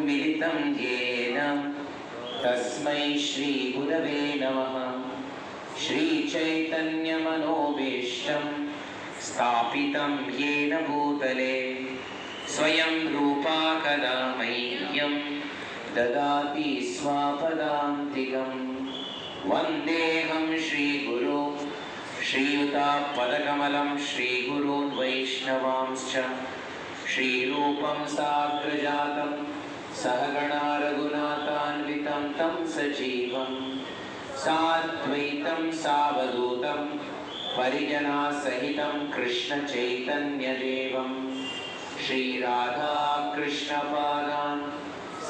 मिलितं येन तस्मै श्रीगुरवे नमः। श्रीचैतन्यमनोभीष्टं स्थापितं येन भूतले स्वयं रूपा कदा मह्यं ददाति स्वापदान्तिकम्। वन्देऽहं श्रीगुरो श्रीयुतापदकमलं श्रीगुरून् वैष्णवांश्च श्रीरूपं साग्रजातं सहगणा रघुनाथान्वितं तं सजीवं साद्वैतं सावधूतं परिजनासहितं कृष्णचैतन्यदेवं श्रीराधाकृष्णपादान्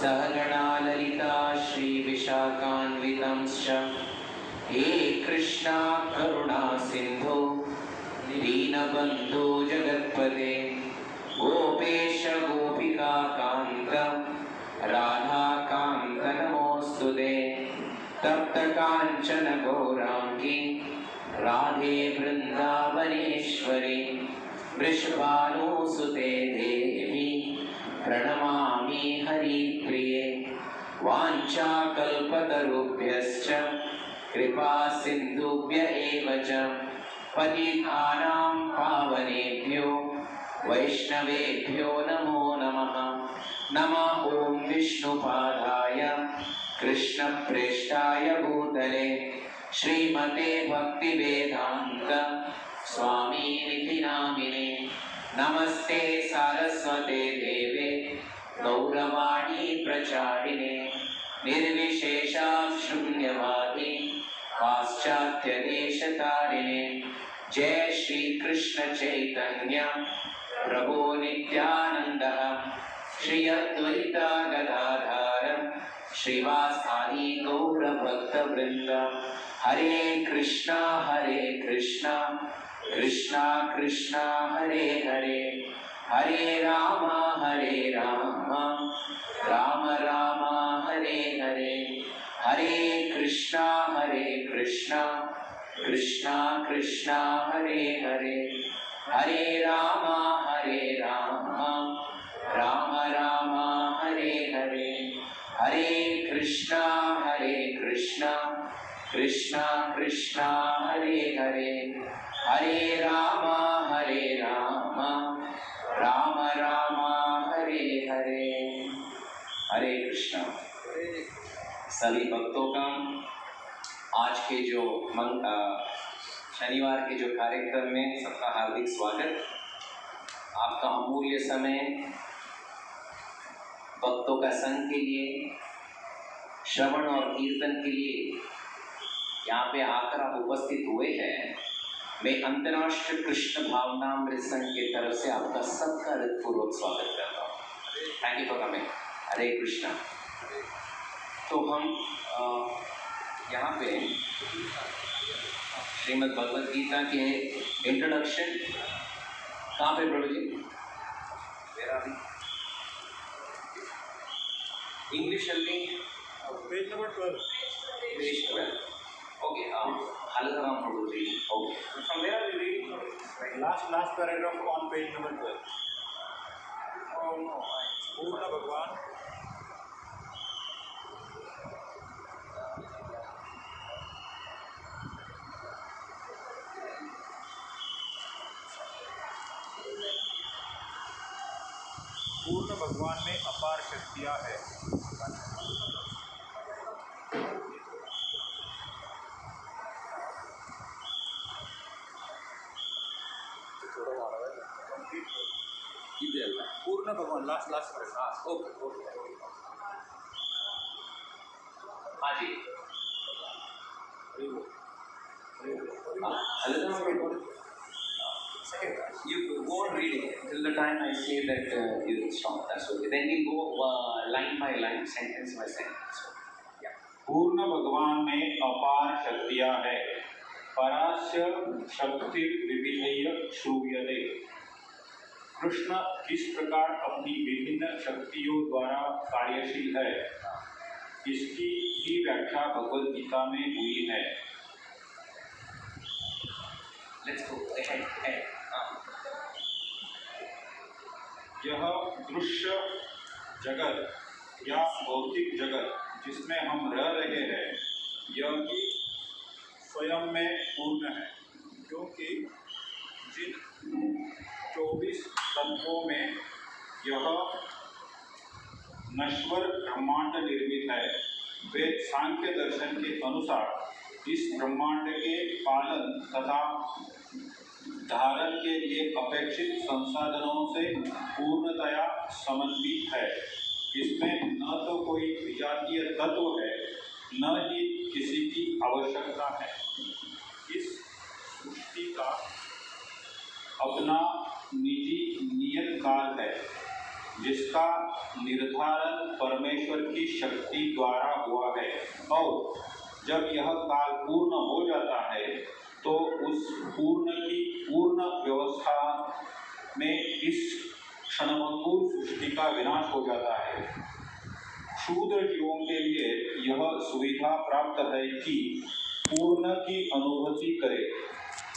सहगणा ललिता श्रीविशाखान्वितंश्च। हे कृष्णा करुणा सिन्धो दीनबन्धो जगत्पते गोपेश गोपिका कान्त राधाकान्त नमोऽस्तुते। तप्त काञ्चन गौराङ्गी राधे वृन्दावनेश्वरी वृषभानुसुते देवी प्रणमामि हरिप्रिये। वाञ्छाकल्पतरुभ्यश्च कृपा सिन्धुभ्य एव च पतितानां पावनेभ्यो वैष्णवेभ्यो नमो नमः। नमः ॐ विष्णुपादाय कृष्णप्रेष्ठाय भूतले श्रीमते भक्तिवेदान्त स्वामिनिधि नामिने। नमस्ते सारस्वते देवे गौरवाणी प्रचारिणे निर्विशेषा शून्यवादी पाश्चात्यदेशतारिणे। जय श्री कृष्ण चैतन्य प्रभो नित्यानंद श्री अद्वैता गदाधर श्रीवासादि गौर भक्तवृंद। हरे कृष्णा कृष्णा कृष्णा हरे हरे हरे राम राम राम हरे हरे। हरे कृष्णा कृष्णा कृष्णा हरे हरे हरे राम राम राम हरे हरे। हरे कृष्णा कृष्णा कृष्णा हरे हरे हरे राम राम राम हरे हरे। हरे कृष्णा। सभी भक्तों का आज के जो शनिवार के जो कार्यक्रम में सबका हार्दिक स्वागत। आपका अमूल्य समय भक्तों का संग के लिए, श्रवण और कीर्तन के लिए यहाँ पे आकर आप उपस्थित हुए हैं। मैं अंतर्राष्ट्रीय कृष्ण भावनामृत संघ की तरफ से आपका सबका हृदयपूर्वक स्वागत करता हूँ। Thank you for coming. Hare Krishna. तो हम यहाँ पे श्रीमद् भगवद गीता के इंट्रोडक्शन कहाँ पे प्रभु जी? मेरा भी इंग्लिश चलती page number 12। Page 12। Okay, Halaram Prabhu ji. Okay. From where are you reading? Last paragraph on page number 12. Oh no, Purna Bhagwan. पूर्ण भगवान में अपार शक्तियाँ है। पूर्ण भगवान लास्ट paragraph. ओके। हाँ जी। You go on reading till the time I say that you stop. That's okay. Then we go line by line, sentence by sentence. Yeah. पूर्ण भगवान में अपार शक्तियाँ है। परास्य शक्ति विविधेय श्रूयते। कृष्ण किस प्रकार अपनी विभिन्न शक्तियों द्वारा कार्यशील है, इसकी ही व्याख्या भगवद गीता में हुई है। Let's go ahead. यह दृश्य जगत या भौतिक जगत जिसमें हम रह रहे हैं यह भी स्वयं में पूर्ण है, क्योंकि जिन 24 तत्वों में यह नश्वर ब्रह्मांड निर्मित है, वे सांख्य दर्शन के अनुसार इस ब्रह्मांड के पालन तथा धारण के लिए अपेक्षित संसाधनों से पूर्णतया समन्वित है। इसमें न तो कोई विजातीय तत्व है, न ही किसी की आवश्यकता है। इस सृष्टि का अपना निजी नियत काल है, जिसका निर्धारण परमेश्वर की शक्ति द्वारा हुआ है, और जब यह काल पूर्ण हो जाता है तो उस पूर्ण की पूर्ण व्यवस्था में इस क्षणभंगुर सृष्टि का विनाश हो जाता है। शूद्र जीवों के लिए यह सुविधा प्राप्त है कि पूर्ण की अनुभूति करे।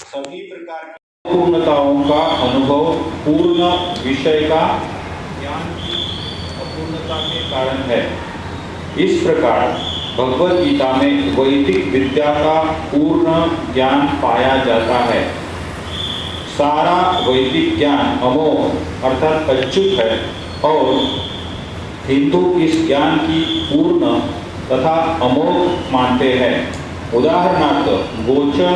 सभी प्रकार की पूर्णताओं का अनुभव पूर्ण विषय का ज्ञान की अपूर्णता के कारण है। इस प्रकार भगवद गीता में वैदिक विद्या का पूर्ण ज्ञान पाया जाता है। सारा वैदिक ज्ञान अमोघ अर्थात अच्युत है, और हिंदू इस ज्ञान की पूर्ण तथा अमोघ मानते हैं। उदाहरणार्थ गोचर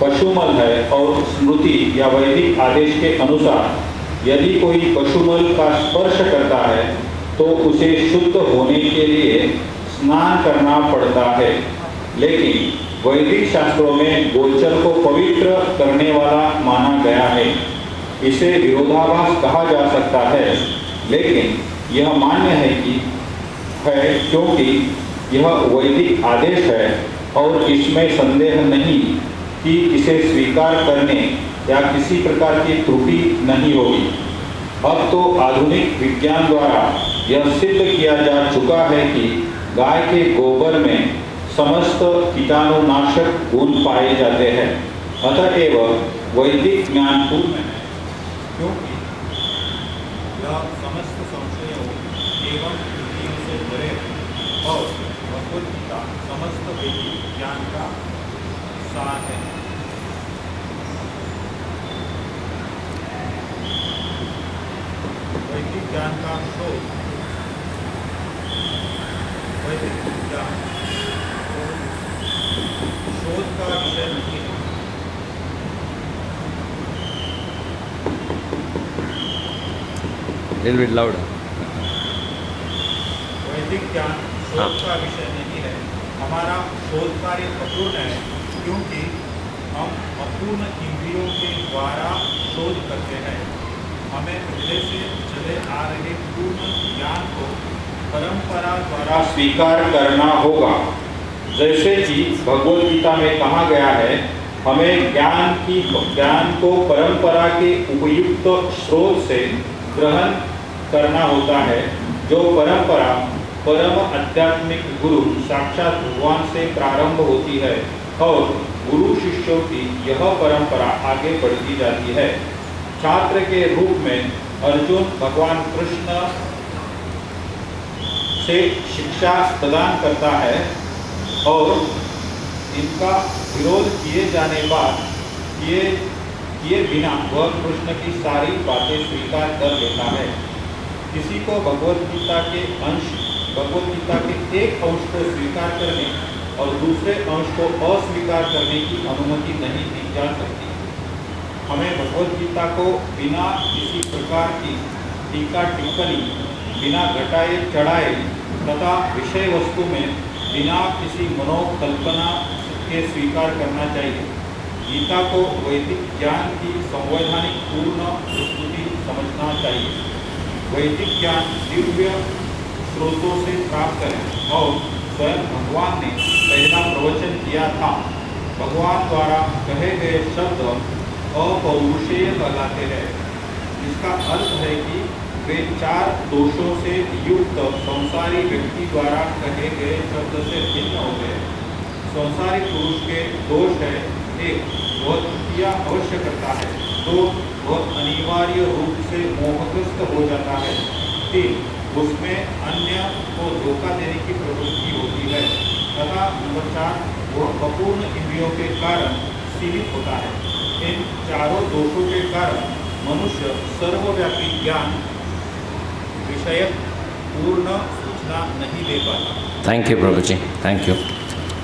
पशुमल है, और स्मृति या वैदिक आदेश के अनुसार यदि कोई पशुमल का स्पर्श करता है तो उसे शुद्ध होने के लिए स्नान करना पड़ता है। लेकिन वैदिक शास्त्रों में गोचर को पवित्र करने वाला माना गया है। इसे विरोधाभास कहा जा सकता है, लेकिन यह मान्य है क्योंकि यह वैदिक आदेश है और इसमें संदेह नहीं कि इसे स्वीकार करने या किसी प्रकार की त्रुटि नहीं होगी। अब तो आधुनिक विज्ञान द्वारा यह सिद्ध किया जा चुका है कि गाय के गोबर में समस्त कीटाणुनाशक गुण पाए जाते हैं। अतएव वैदिक ज्ञान पूर्ण है, क्योंकि यह समस्त संशयों एवं त्रुटियों से भरे हैं, और भगवद गीता समस्त वैदिक ज्ञान का सार है। वैदिक ज्ञान का शोध वैदिक ज्ञान शोध का विषय नहीं है। Little bit louder. वैदिक ज्ञान शोध का विषय नहीं है। हमारा शोध कार्य अपूर्ण है, क्योंकि हम अपूर्ण इंद्रियों के द्वारा शोध करते हैं। हमें पहले से चले आ रहे पूर्ण ज्ञान को परंपरा द्वारा स्वीकार करना होगा। जैसे कि भगवद गीता में कहा गया है, हमें ज्ञान को परंपरा के उपयुक्त स्रोत से ग्रहण करना होता है। जो परंपरा परम आध्यात्मिक गुरु साक्षात भगवान से प्रारंभ होती है, और गुरु शिष्यों की यह परंपरा आगे बढ़ती जाती है। छात्र के रूप में अर्जुन भगवान कृष्ण से शिक्षा प्रदान करता है, और इनका विरोध किए जाने बाद किए बिना वह कृष्ण की सारी बातें स्वीकार कर लेता है। किसी को भगवद गीता के एक अंश को स्वीकार करने और दूसरे अंश को अस्वीकार करने की अनुमति नहीं दी जा सकती। हमें भगवद गीता को बिना किसी प्रकार की टीका टिप्पणी, बिना घटाए चढ़ाए तथा विषय वस्तु में बिना किसी मनोकल्पना के स्वीकार करना चाहिए। गीता को वैदिक ज्ञान की संवैधानिक पूर्ण प्रस्तुति समझना चाहिए। वैदिक ज्ञान दिव्य स्रोतों से प्राप्त है, और स्वयं भगवान ने पहला प्रवचन किया था। भगवान द्वारा कहे गए शब्द अपौरुषेय कहलाते हैं। इसका अर्थ है कि वे 4 दोषों से युक्त संसारी व्यक्ति द्वारा कहे गए शब्द से भिन्न होते हैं। संसारी पुरुष के दोष है, 1 वह त्रुटियां अवश्य करता है, 2 वह अनिवार्य रूप से मोहग्रस्त हो जाता है, 3, उसमें अन्य को धोखा देने की प्रवृत्ति होती है तथा नंबर 4, वह अपूर्ण इंद्रियों के कारण सीमित होता है। इन चारों दोषों के कारण मनुष्य सर्वव्यापी ज्ञान विषयक पूर्ण सूचना नहीं दे पाता। Thank you, Prabhuji. Thank you.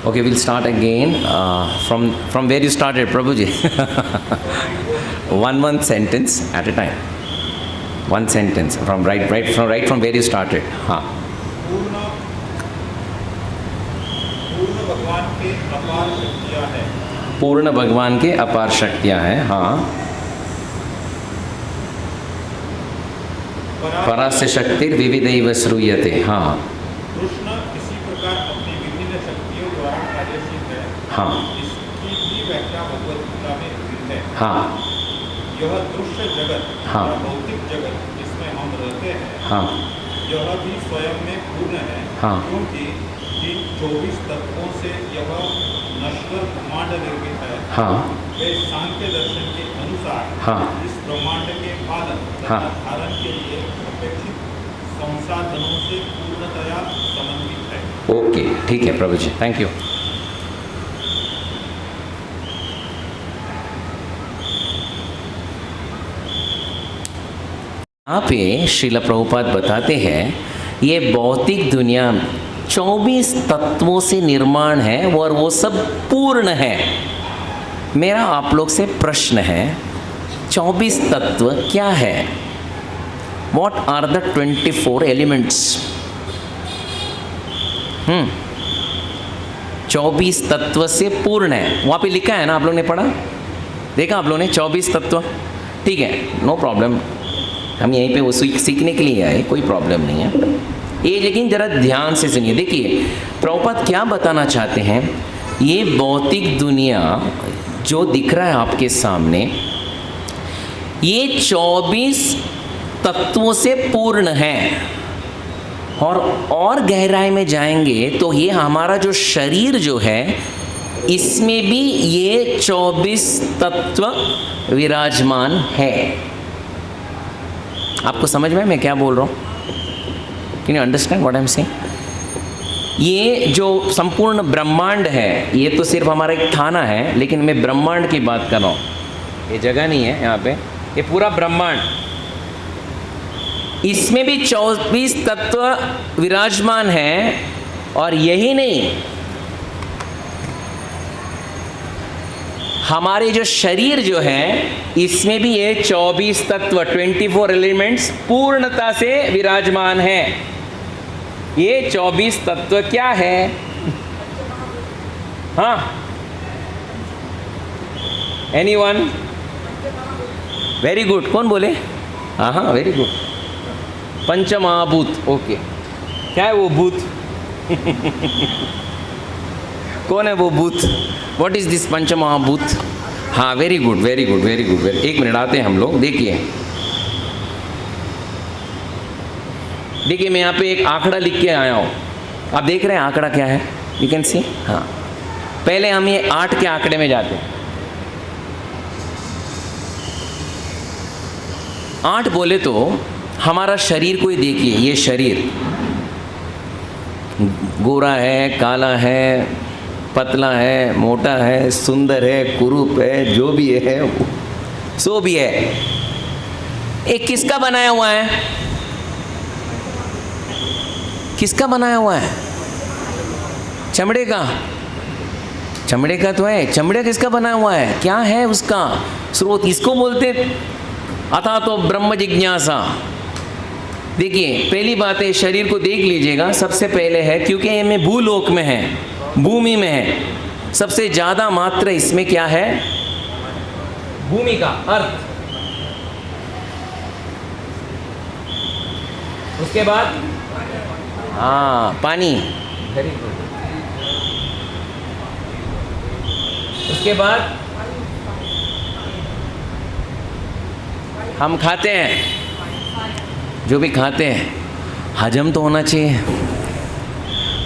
Okay, we'll start again from where you started, Prabhuji. one sentence at a time. One sentence from right from where you started. हाँ. पूर्ण भगवान के अपार शक्तियाँ हैं। पूर्ण भगवान के अपार शक्तियाँ हैं। हाँ. परास्य शक्तिर विविधैव श्रूयते। हाँ. कृष्ण इसी प्रकार अपनी विभिन्न शक्तियों द्वारा कार्यशील है। हाँ. इसकी भी व्याख्या भगवद गीता में हुई है। हाँ. यह दृश्य जगत, हाँ. भौतिक जगत जिसमें हम रहते हैं, हाँ. यह भी स्वयं में पूर्ण है। हाँ. क्योंकि इन 24 तत्वों से यह नश्वर ब्रह्मांड निर्मित है। हाँ. वे सांख्य दर्शन के अनुसार हाँ. इस ब्रह्मांड के पालन हाँ. तथा धारण के लिए अपेक्षित संसाधनों से पूर्णतया समन्वित है। ओके, ठीक है प्रभु जी, थैंक यू। यहाँ पे श्रील प्रभुपाद बताते हैं ये भौतिक दुनिया 24 तत्वों से निर्माण है और वो सब पूर्ण है। मेरा आप लोग से प्रश्न है, 24 तत्व क्या है? What are the 24 elements? 24 तत्व से पूर्ण है, वहाँ पे लिखा है ना, आप लोग ने पढ़ा, देखा आप लोगों ने 24 तत्व? ठीक है, नो प्रॉब्लम, हम यहीं पे वो सीखने के लिए आए, कोई प्रॉब्लम नहीं है ये। लेकिन ज़रा ध्यान से सुनिए, देखिए प्रभुपाद क्या बताना चाहते हैं। ये भौतिक दुनिया जो दिख रहा है आपके सामने, ये 24 तत्वों से पूर्ण है। और गहराई में जाएंगे तो ये हमारा जो शरीर जो है, इसमें भी ये 24 तत्व विराजमान है। आपको समझ में मैं क्या बोल रहा हूँ? Can you understand what I am saying? ये जो संपूर्ण ब्रह्मांड है, ये तो सिर्फ हमारा एक थाना है, लेकिन मैं ब्रह्मांड की बात कर रहा हूँ, ये जगह नहीं है यहाँ पे, ये पूरा ब्रह्मांड, इसमें भी 24 तत्व विराजमान है। और यही नहीं, हमारे जो शरीर जो है, इसमें भी ये 24 तत्व 24 एलिमेंट्स पूर्णता से विराजमान है। ये 24 तत्व क्या है? हाँ, एनीवन? वेरी गुड, कौन बोले? हाँ हाँ, वेरी गुड, पंचमहाभूत। ओके, क्या है वो भूत? कौन है वो भूत? What is this panchamahabhuta? हाँ, very good very good very good very. एक मिनट आते हैं हम लोग, देखिए देखिए मैं यहाँ पे एक आंकड़ा लिख के आया हूँ, आप देख रहे हैं आंकड़ा क्या है? You can see. हाँ, पहले हम ये 8 के आंकड़े में जाते हैं। 8 बोले तो हमारा शरीर को ही देखिए, ये शरीर गोरा है, काला है, पतला है, मोटा है, सुंदर है, कुरूप है, जो भी है सो भी है। एक किसका बनाया हुआ है? किसका बनाया हुआ है? चमड़े का। चमड़े का तो है, चमड़े किसका बनाया हुआ है? क्या है उसका स्रोत? इसको बोलते अथा तो ब्रह्म जिज्ञासा। देखिए पहली बात है, शरीर को देख लीजिएगा, सबसे पहले है, क्योंकि ये में भूलोक में है, भूमि में है, सबसे ज़्यादा मात्रा इसमें क्या है? भूमि का, अर्थ। उसके बाद हाँ, पानी। Very good. उसके बाद हम खाते हैं, जो भी खाते हैं हजम तो होना चाहिए।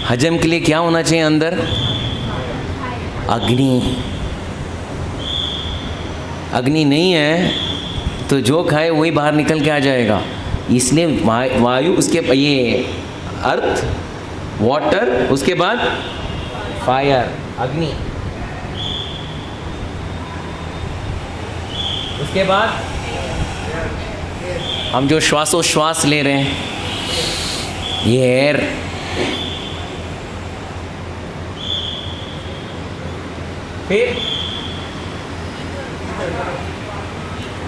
हजम के लिए क्या होना चाहिए अंदर? अग्नि। अग्नि नहीं है तो जो खाए वही बाहर निकल के आ जाएगा। इसलिए वायु, उसके ये अर्थ, वाटर, उसके बाद फायर, अग्नि, उसके बाद हम जो श्वासोश्वास ले रहे हैं ये एयर,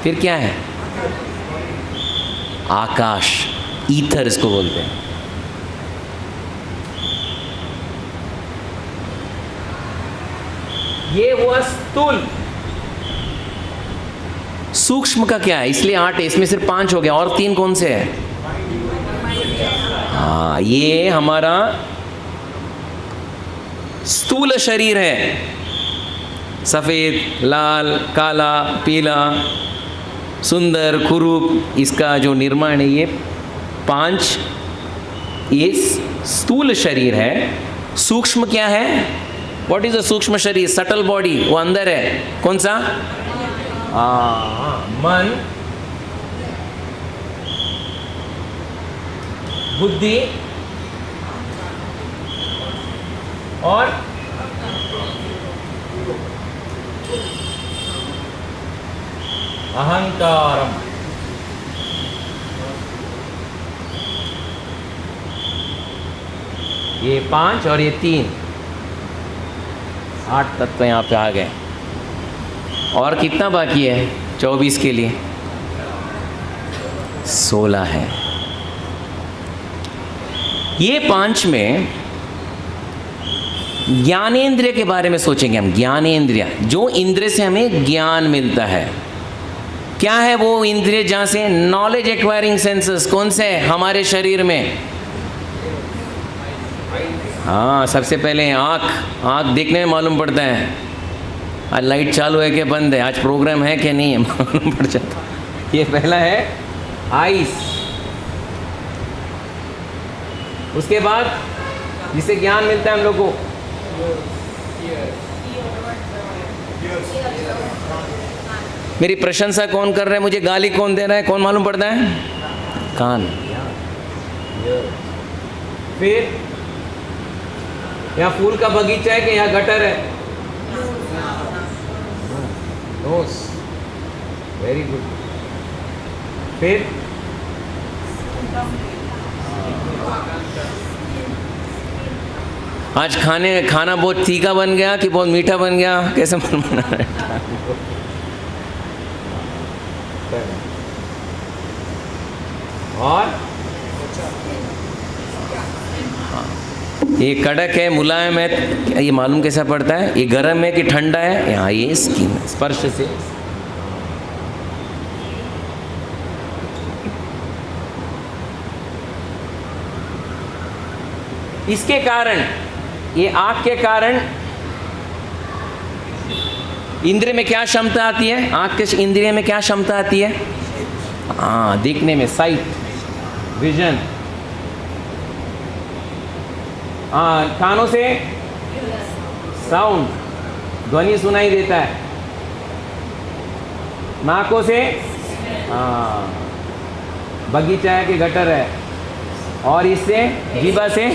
फिर क्या है? आकाश, ईथर इसको बोलते हैं। ये हुआ स्थूल। सूक्ष्म का क्या है? इसलिए 8 है, इसमें सिर्फ 5 हो गया, और 3 कौन से है? हाँ, ये हमारा स्थूल शरीर है, सफ़ेद, लाल, काला, पीला, सुंदर, कुरूप, इसका जो निर्माण है ये 5, ये स्थूल शरीर है। सूक्ष्म क्या है? व्हाट इज द सूक्ष्म शरीर? सटल बॉडी, वो अंदर है, कौन सा? मन, बुद्धि और अहंकारम। ये 5 और ये 3, 8 तत्व यहाँ पे आ गए। और कितना बाकी है 24 के लिए? 16 है। ये 5 में ज्ञानेंद्रिय के बारे में सोचेंगे हम। ज्ञानेंद्रिय, जो इंद्रिय से हमें ज्ञान मिलता है। क्या है वो इंद्रिय जहाँ से नॉलेज एक्वायरिंग सेंसेस, कौन से हमारे शरीर में? हाँ, सबसे पहले आँख देखने में मालूम पड़ता है आज लाइट चालू है कि बंद है, आज प्रोग्राम है कि नहीं है, मालूम पड़ जाता। ये पहला है आइस। उसके बाद जिससे ज्ञान मिलता है हम लोग को, मेरी प्रशंसा कौन कर रहा है, मुझे गाली कौन दे रहा है, कौन मालूम पड़ता है? कान। फिर यहाँ फूल का बगीचा है कि यहाँ गटर है? नोस। Very good. फिर आज खाना बहुत तीखा बन गया कि बहुत मीठा बन गया, कैसे बना है? और ये कड़क है, मुलायम है, ये मालूम कैसा पड़ता है? ये गर्म है कि ठंडा है? यहाँ ये स्किन, स्पर्श से। इसके कारण, ये आँख के कारण इंद्रिय में क्या क्षमता आती है? आँख के इंद्रिय में क्या क्षमता आती है? हाँ, देखने में, साइट, विजन। हाँ, कानों से साउंड, ध्वनि सुनाई देता है। नाकों से हाँ, बगीचा है कि गटर है। और इससे जीवा से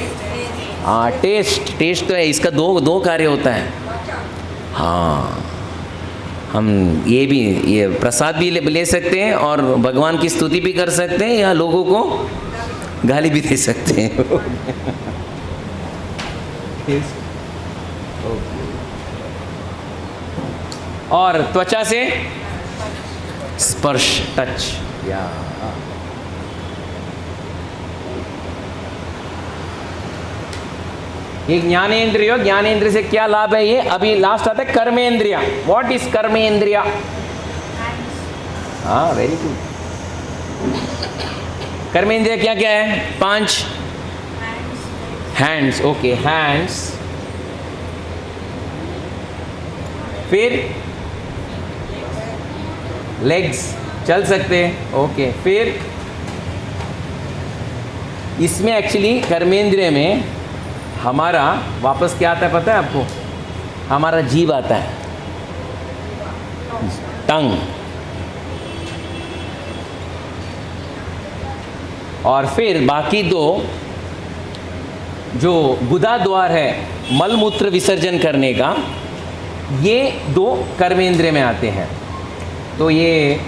हाँ, टेस्ट तो है। इसका दो कार्य होता है। हाँ, हम ये प्रसाद भी ले सकते हैं और भगवान की स्तुति भी कर सकते हैं, या लोगों को गाली भी दे सकते हैं। और त्वचा से स्पर्श, टच। या ये ज्ञानेंद्रिय। ज्ञानेंद्रिय से क्या लाभ है? ये अभी लास्ट आता है कर्मेंद्रिय। What is कर्मेंद्रिय? हाँ, वेरी गुड। कर्मेंद्रिय क्या क्या है? 5 हैंड्स। Okay, hands. फिर लेग्स, चल सकते हैं। ओके, फिर इसमें एक्चुअली कर्मेंद्रिय में हमारा वापस क्या आता है पता है आपको? हमारा जीव आता है, टंग। और फिर बाकी दो जो गुदा द्वार है मल मूत्र विसर्जन करने का, ये दो कर्मेंद्रिय में आते हैं। तो ये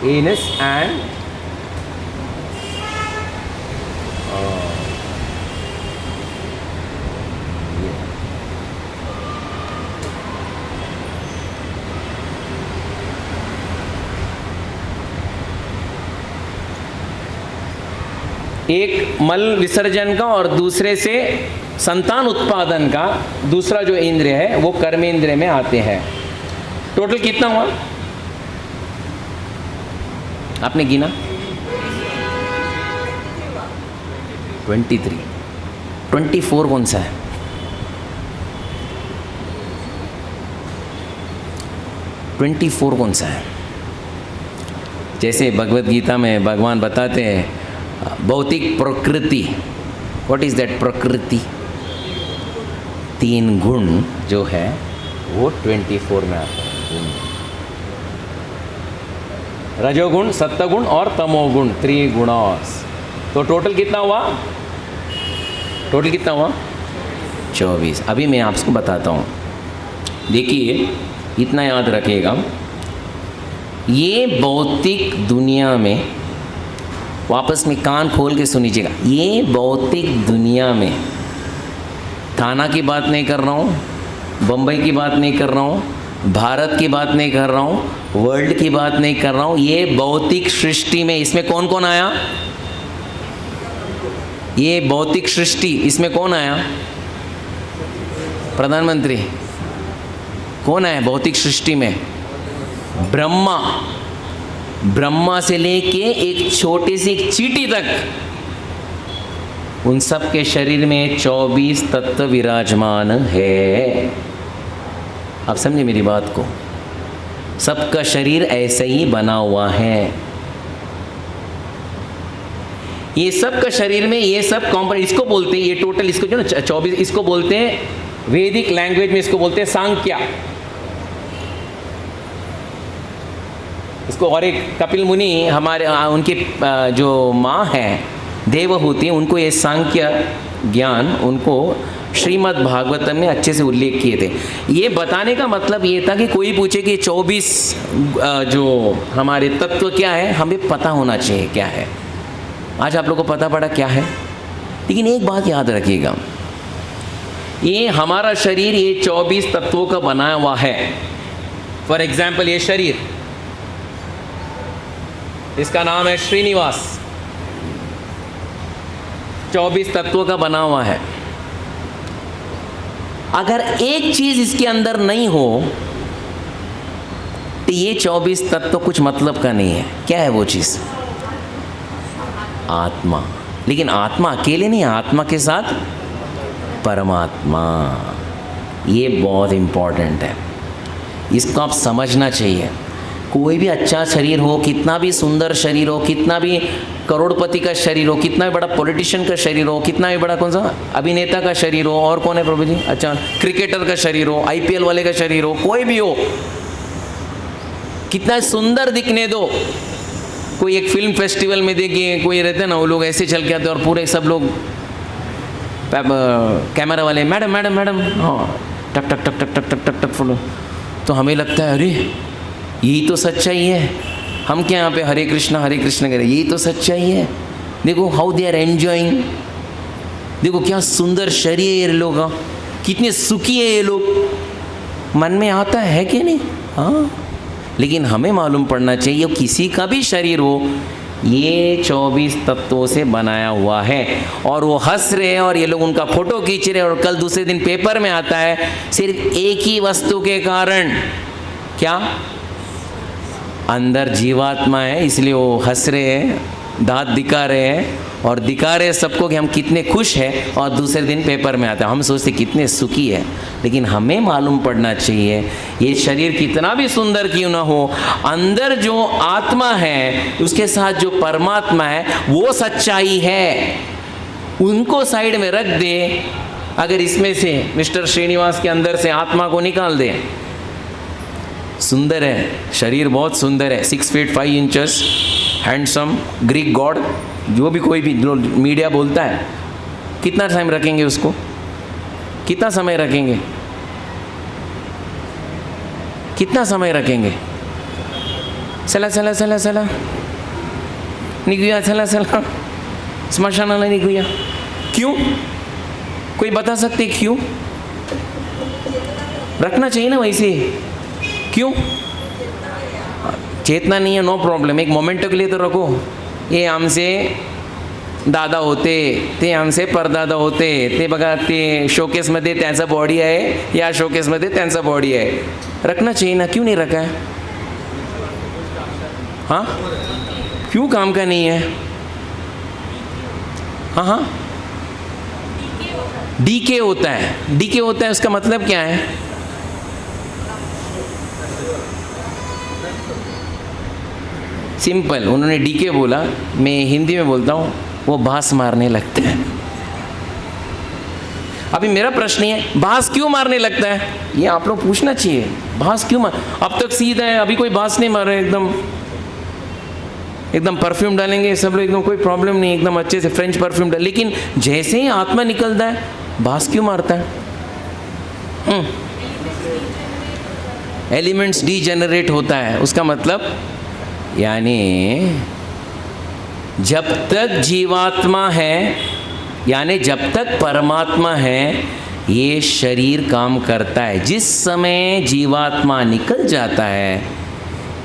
एनस एंड एक मल विसर्जन का और दूसरे से संतान उत्पादन का दूसरा जो इंद्रिय है वो कर्मेंद्रिय में आते हैं। टोटल कितना हुआ आपने गिना? 23। 24 कौन सा है? 24 कौन सा है? जैसे भगवत गीता में भगवान बताते हैं भौतिक प्रकृति, व्हाट इज दैट प्रकृति? 3 गुण जो है वो 24 में आता है। रजोगुण, सत्वगुण और तमोगुण, 3 गुणास। तो टोटल कितना हुआ? टोटल कितना हुआ? 24। अभी मैं आपको बताता हूँ, देखिए इतना याद रखिएगा, ये भौतिक दुनिया में, वापस में कान खोल के सुनीजिएगा, ये भौतिक दुनिया में, थाना की बात नहीं कर रहा हूँ, बम्बई की बात नहीं कर रहा हूँ, भारत की बात नहीं कर रहा हूँ, वर्ल्ड की बात नहीं कर रहा हूँ, ये भौतिक सृष्टि में, इसमें कौन कौन आया? ये भौतिक सृष्टि, इसमें कौन आया? प्रधानमंत्री। कौन आया भौतिक सृष्टि में? ब्रह्मा। ब्रह्मा से लेके एक छोटी सी एक चींटी तक, उन सब के शरीर में 24 तत्व विराजमान है। आप समझे मेरी बात को? सबका शरीर ऐसे ही बना हुआ है। ये सब का शरीर में ये सब कॉम्पोनेंट, इसको बोलते हैं, ये टोटल इसको जो ना 24, इसको बोलते हैं वैदिक लैंग्वेज में, इसको बोलते हैं सांख्या। इसको, और एक कपिल मुनि हमारे उनके जो माँ हैं देवहूति, उनको ये सांख्य ज्ञान उनको श्रीमद् भागवतम में अच्छे से उल्लेख किए थे। ये बताने का मतलब ये था कि कोई पूछे कि 24 जो हमारे तत्व क्या है, हमें पता होना चाहिए क्या है। आज आप लोगों को पता पड़ा क्या है, लेकिन एक बात याद रखिएगा, ये हमारा शरीर ये 24 तत्वों का बनाया हुआ है। फॉर एग्जाम्पल ये शरीर, इसका नाम है श्रीनिवास, 24 तत्वों का बना हुआ है। अगर एक चीज इसके अंदर नहीं हो तो ये 24 तत्व कुछ मतलब का नहीं है। क्या है वो चीज? आत्मा। लेकिन आत्मा अकेले नहीं, आत्मा के साथ परमात्मा। ये बहुत इंपॉर्टेंट है, इसको आप समझना चाहिए। कोई भी अच्छा शरीर हो, कितना भी सुंदर शरीर हो, कितना भी करोड़पति का शरीर हो, कितना भी बड़ा पॉलिटिशियन का शरीर हो, कितना भी बड़ा कौन सा अभिनेता का शरीर हो, और कौन है प्रभु जी, अच्छा क्रिकेटर का शरीर हो, IPL वाले का शरीर हो, कोई भी हो, कितना सुंदर दिखने दो। कोई एक फिल्म फेस्टिवल में देखिए, कोई रहते हैं ना, वो लोग ऐसे चल के आते और पूरे सब लोग कैमरा वाले मैडम मैडम मैडम, हाँ टक टक टक टक टक टक टक टक फॉलो। तो हमें लगता है अरे यही तो सच्चाई है। हम क्या यहाँ पे हरे कृष्णा करें, यही तो सच्चाई है। देखो हाउ दे आर एंजॉइंग, देखो क्या सुंदर शरीर है ये लोग का, कितने सुखी है ये लोग। मन में आता है कि नहीं? हाँ, लेकिन हमें मालूम पड़ना चाहिए किसी का भी शरीर हो, ये 24 तत्वों से बनाया हुआ है। और वो हंस रहे हैं और ये लोग उनका फोटो खींच रहे हैं, और कल दूसरे दिन पेपर में आता है सिर्फ एक ही वस्तु के कारण, क्या? अंदर जीवात्मा है, इसलिए वो हंस रहे हैं, दांत दिखा रहे हैं और दिखा रहे हैं सबको कि हम कितने खुश हैं, और दूसरे दिन पेपर में आता है हम सोचते कितने सुखी है। लेकिन हमें मालूम पड़ना चाहिए ये शरीर कितना भी सुंदर क्यों ना हो, अंदर जो आत्मा है उसके साथ जो परमात्मा है वो सच्चाई है। उनको साइड में रख दे। अगर इसमें से मिस्टर श्रीनिवास के अंदर से आत्मा को निकाल दे, सुंदर है शरीर, बहुत सुंदर है, 6 feet 5 inches, handsome Greek God, जो भी कोई भी जो मीडिया बोलता है, कितना टाइम रखेंगे उसको, कितना समय रखेंगे, कितना समय रखेंगे? चला चला चला चला निघूया, चला चला स्मशानाला निघूया. क्यों? कोई बता सकते क्यों? रखना चाहिए ना वैसे. क्यों? चेतना नहीं है, नो प्रॉब्लम, एक मोमेंट के लिए तो रखो. ये आमचे दादा होते, ते आमचे परदादा होते, ते बघा ते शोकेसमध्ये त्यांचा बॉडी आहे, या शोकेसमध्ये त्यांचा बॉडी आहे. रखना चाहिए ना, क्यों नहीं रखा है? हाँ, क्यों काम का नहीं है? हाँ हाँ, डीके होता है. डीके होता है उसका मतलब क्या है? सिंपल, उन्होंने डीके बोला, मैं हिंदी में बोलता हूँ, वो बांस मारने लगता है. अभी मेरा प्रश्न ये है, बांस क्यों मारने लगता है? ये आप लोग पूछना चाहिए, बांस क्यों मार. अब तक सीधा है, अभी कोई बांस नहीं मार रहे, एकदम परफ्यूम डालेंगे सब लोग, एकदम कोई प्रॉब्लम नहीं, एकदम अच्छे से फ्रेंच परफ्यूम डाल. लेकिन जैसे ही आत्मा निकलता है, बांस क्यों मारता है? एलिमेंट्स डीजेनरेट होता है. उसका मतलब यानी जब तक जीवात्मा है, यानी जब तक परमात्मा है, ये शरीर काम करता है. जिस समय जीवात्मा निकल जाता है,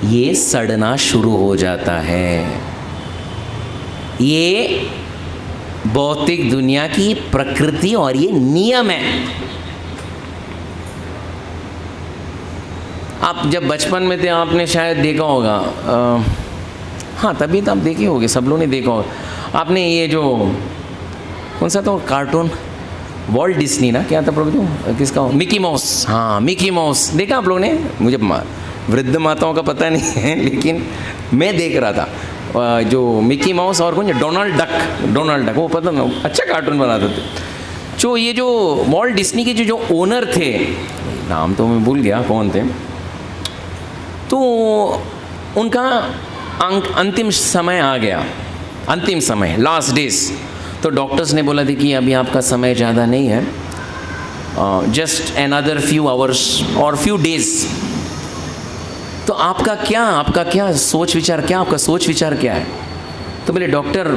ये सड़ना शुरू हो जाता है. ये भौतिक दुनिया की प्रकृति और ये नियम है. आप जब बचपन में थे, आपने शायद देखा होगा, हाँ तभी तो आप देखे होंगे, सब लोगों ने देखा होगा. आपने ये जो कौन सा था कार्टून, वॉल्ट डिस्नी ना, क्या था प्रभु, किसका, मिकी माउस. हाँ, मिकी माउस देखा आप लोगों ने? मुझे वृद्ध माताओं का पता नहीं है, लेकिन मैं देख रहा था. जो मिकी माउस और कौन, डोनाल्ड डक, वो पता ना, अच्छा कार्टून बनाते थे. जो ये जो वॉल्ट डिस्नी के जो ओनर थे, नाम तो मैं भूल गया कौन थे, तो उनका अंतिम समय आ गया, अंतिम समय, लास्ट डेज. तो डॉक्टर्स ने बोला था कि अभी आपका समय ज़्यादा नहीं है, जस्ट अनदर फ्यू आवर्स और फ्यू डेज. तो आपका क्या सोच विचार, क्या आपका सोच विचार क्या है? तो बोले डॉक्टर,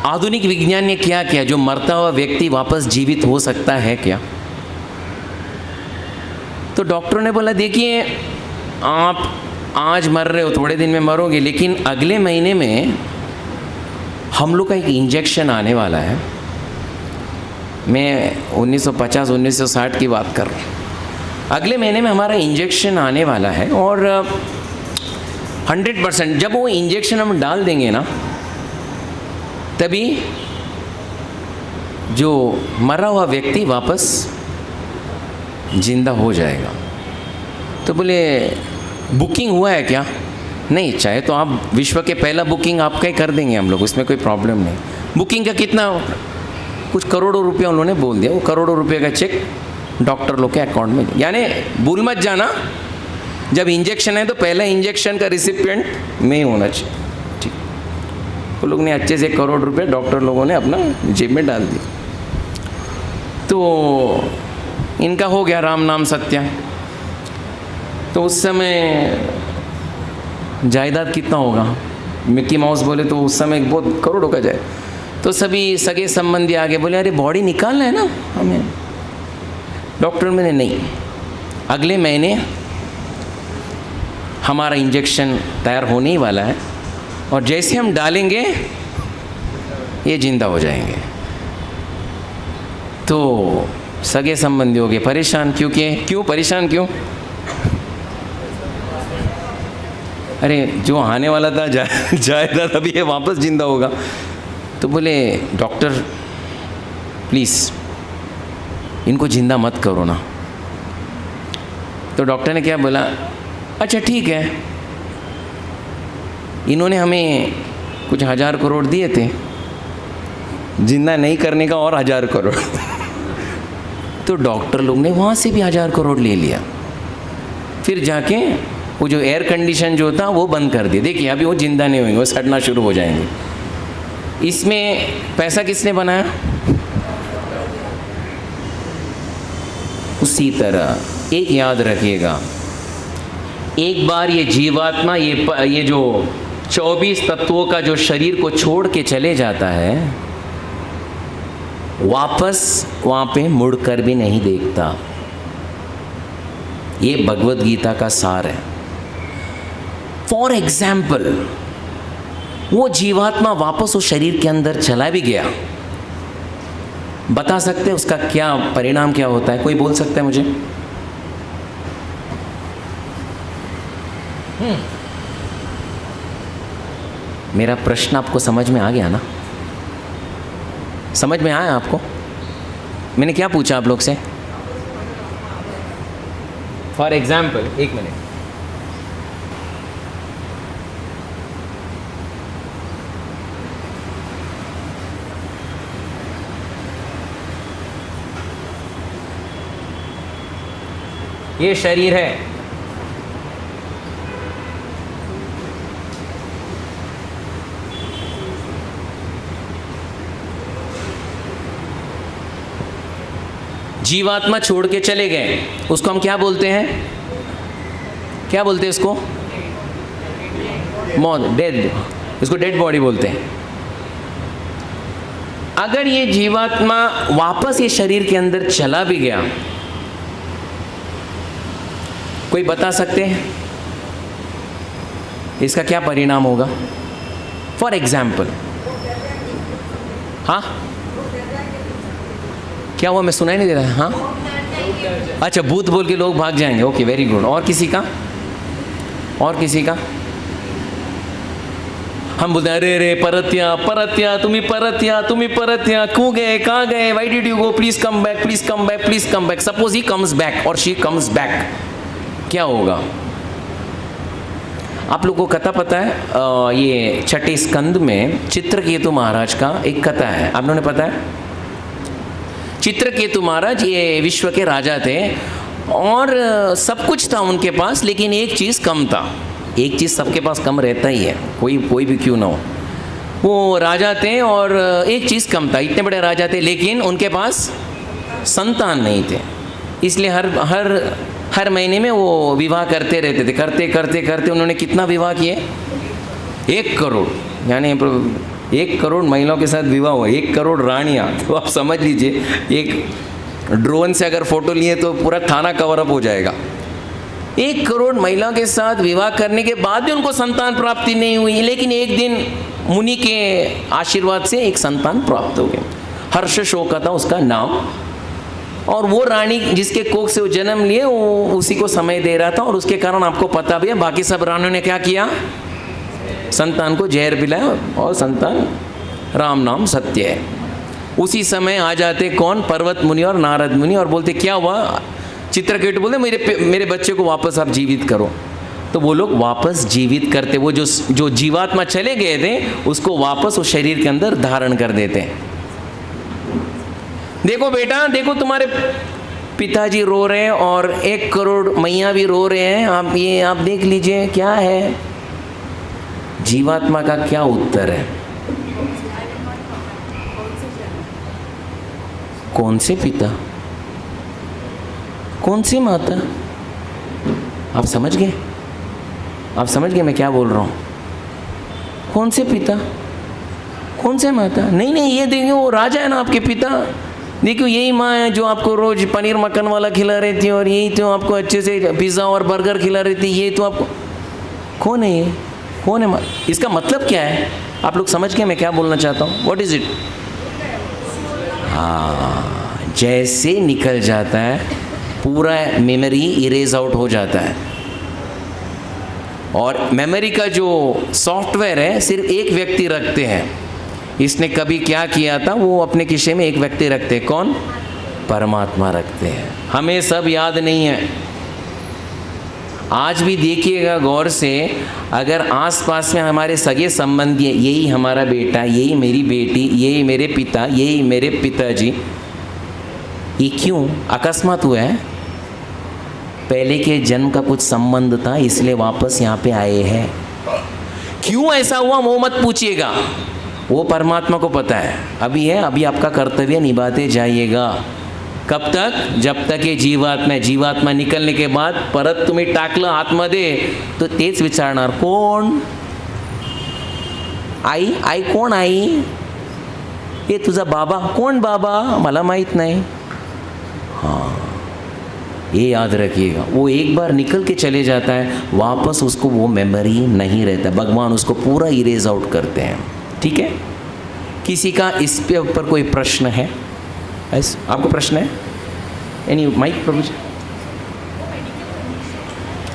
आधुनिक विज्ञान ने क्या किया, जो मरता हुआ व्यक्ति वापस जीवित हो सकता है क्या? तो डॉक्टर ने बोला देखिए, आप आज मर रहे हो, थोड़े दिन में मरोगे, लेकिन अगले महीने में हम लोग का एक इंजेक्शन आने वाला है. मैं 1950-1960 की बात कर रहा हूँ. अगले महीने में हमारा इंजेक्शन आने वाला है और 100% जब वो इंजेक्शन हम डाल देंगे ना, तभी जो मरा हुआ व्यक्ति वापस जिंदा हो जाएगा. तो बोले बुकिंग हुआ है क्या? नहीं, चाहे तो आप विश्व के पहला बुकिंग आपका ही कर देंगे हम लोग, उसमें कोई प्रॉब्लम नहीं. बुकिंग का कितना, कुछ करोड़ों रुपया उन्होंने बोल दिया. वो करोड़ों रुपये का चेक डॉक्टर लोग के अकाउंट में. यानी भूल मत जाना, जब इंजेक्शन है तो पहला इंजेक्शन का रिसिपिएंट में ही होना चाहिए. ठीक, वो लोग ने अच्छे से 1 करोड़ रुपये डॉक्टर लोगों ने अपना जेब में डाल दिया. तो इनका हो गया राम नाम सत्य. तो उस समय जायदाद कितना होगा? मिक्की माउस बोले तो उस समय बहुत करोड़ों का जाए. तो सभी सगे संबंधी आगे बोले अरे बॉडी निकालना है ना हमें. डॉक्टर मैंने नहीं, अगले महीने हमारा इंजेक्शन तैयार होने ही वाला है और जैसे हम डालेंगे ये जिंदा हो जाएंगे. तो सगे संबंधी हो गए परेशान. क्यों परेशान क्यों? अरे जो आने वाला था जायदाद अभी ये वापस जिंदा होगा. तो बोले डॉक्टर प्लीज़ इनको जिंदा मत करो ना. तो डॉक्टर ने क्या बोला, अच्छा ठीक है, इन्होंने हमें कुछ 1000 करोड़ दिए थे, जिंदा नहीं करने का और 1000 करोड़. तो डॉक्टर लोग ने वहाँ से भी 1000 करोड़ ले लिया. फिर जाके वो जो एयर कंडीशन जो था वो बंद कर दिया. देखिए अभी वो जिंदा नहीं होंगे, वो सड़ना शुरू हो जाएंगे. इसमें पैसा किसने बनाया? उसी तरह एक याद रखिएगा, एक बार ये जीवात्मा ये जो 24 तत्वों का जो शरीर को छोड़ के चले जाता है, वापस वहाँ पे मुड़कर भी नहीं देखता। ये भगवत गीता का सार है। फॉर एग्जाम्पल, वो जीवात्मा वापस उस शरीर के अंदर चला भी गया, बता सकते हैं उसका क्या परिणाम क्या होता है? कोई बोल सकता है मुझे? मेरा प्रश्न आपको समझ में आ गया ना? समझ में आया आपको? मैंने क्या पूछा आप लोग से? फॉर एग्जाम्पल, एक मिनट, ये शरीर है, जीवात्मा छोड़ के चले गए, उसको हम क्या बोलते हैं? क्या बोलते हैं इसको? मौत, डेड, इसको डेड बॉडी बोलते हैं। अगर ये जीवात्मा वापस ये शरीर के अंदर चला भी गया, कोई बता सकते हैं इसका क्या परिणाम होगा? फॉर एग्जाम्पल, हाँ क्या हुआ? मैं सुनाई नहीं दे रहा है। हाँ अच्छा, भूत बोल के लोग भाग जाएंगे। Okay, very good. और किसी का? और किसी का? हम बोलते हैं अरे रे परत्या परत्या, तुम्ही परत्या, तुम्ही परत्या, क्यों गए, कहाँ गए, why did you go, please come back, please come back, please come back. Suppose he comes back और शी कम्स बैक, क्या होगा? आप लोगों को कथा पता है? ये छठे स्कंद में चित्रकेतु महाराज का एक कथा है, आप लोगों ने पता है? चित्रकेतु महाराज ये विश्व के राजा थे और सब कुछ था उनके पास, लेकिन एक चीज़ कम था। एक चीज़ सबके पास कम रहता ही है, कोई भी क्यों ना हो। वो राजा थे और एक चीज़ कम था, इतने बड़े राजा थे लेकिन उनके पास संतान नहीं थे। इसलिए हर महीने में वो विवाह करते रहते थे। करते करते करते उन्होंने कितना विवाह किए? 1 करोड़, यानी 1 करोड़ महिलाओं के साथ विवाह हुआ, 1 करोड़ रानियाँ। तो आप समझ लीजिए, एक ड्रोन से अगर फोटो लिए तो पूरा थाना कवर अप हो जाएगा। 1 करोड़ महिलाओं के साथ विवाह करने के बाद भी उनको संतान प्राप्ति नहीं हुई, लेकिन एक दिन मुनि के आशीर्वाद से एक संतान प्राप्त हो गया। हर्ष शोका था उसका नाम, और वो रानी जिसके कोख से वो जन्म लिए वो उसी को समय दे रहा था। और उसके कारण आपको पता भी है, बाकी सब रानियों ने क्या किया? संतान को जहर पिलाया, और संतान राम नाम सत्य है। उसी समय आ जाते कौन? पर्वत मुनि और नारद मुनि, और बोलते क्या हुआ? चित्रकेतु बोलते मेरे बच्चे को वापस आप जीवित करो। तो वो लोग वापस जीवित करते, वो जो जीवात्मा चले गए थे उसको वापस उस शरीर के अंदर धारण कर देते। देखो बेटा, देखो तुम्हारे पिताजी रो रहे हैं और 1 करोड़ मैया भी रो रहे हैं, आप देख लीजिए क्या है। जीवात्मा का क्या उत्तर है? कौन से पिता, कौन सी माता? आप समझ गए? आप समझ गए मैं क्या बोल रहा हूँ? कौन से पिता, कौन से माता? नहीं, ये देखिए वो राजा है ना आपके पिता, देखो यही माँ है जो आपको रोज पनीर मक्खन वाला खिला रही थी, और यही तो आपको अच्छे से पिज़्ज़ा और बर्गर खिला रही थी। ये तो आपको कौन है? ये कौन है? इसका मतलब क्या है? आप लोग समझ गए मैं क्या बोलना चाहता हूँ? What is it? हाँ, जैसे निकल जाता है पूरा मेमोरी इरेज आउट हो जाता है, और मेमोरी का जो सॉफ्टवेयर है सिर्फ एक व्यक्ति रखते हैं। इसने कभी क्या किया था वो अपने किस्से में एक व्यक्ति रखते हैं। कौन? परमात्मा रखते हैं। हमें सब याद नहीं है। आज भी देखिएगा गौर से, अगर आसपास में हमारे सगे संबंधी हैं, यही हमारा बेटा, यही मेरी बेटी, यही मेरे पिता, यही मेरे पिताजी, ये क्यों अकस्मात हुआ है? पहले के जन्म का कुछ संबंध था, इसलिए वापस यहाँ पे आए हैं। क्यों ऐसा हुआ वो मत पूछिएगा, वो परमात्मा को पता है। अभी है, अभी आपका कर्तव्य निभाते जाइएगा। कब तक? जब तक हे जीवात्मा निकलने के बाद परत तुम्ही टाकलं आतमध्ये तो तेच विचारणार, कोण आई? आई कोण? आई हे तुझा बाबा? कोण बाबा? मला माहीत नाही। हाँ, ये याद रखिएगा। वो एक बार निकल के चले जाता है, वापस उसको वो मेमोरी नहीं रहता, भगवान उसको पूरा इरेज आउट करते हैं। ठीक है, किसी का इस पे ऊपर कोई प्रश्न है? आपको प्रश्न है? एनी माइक प्रभु जी?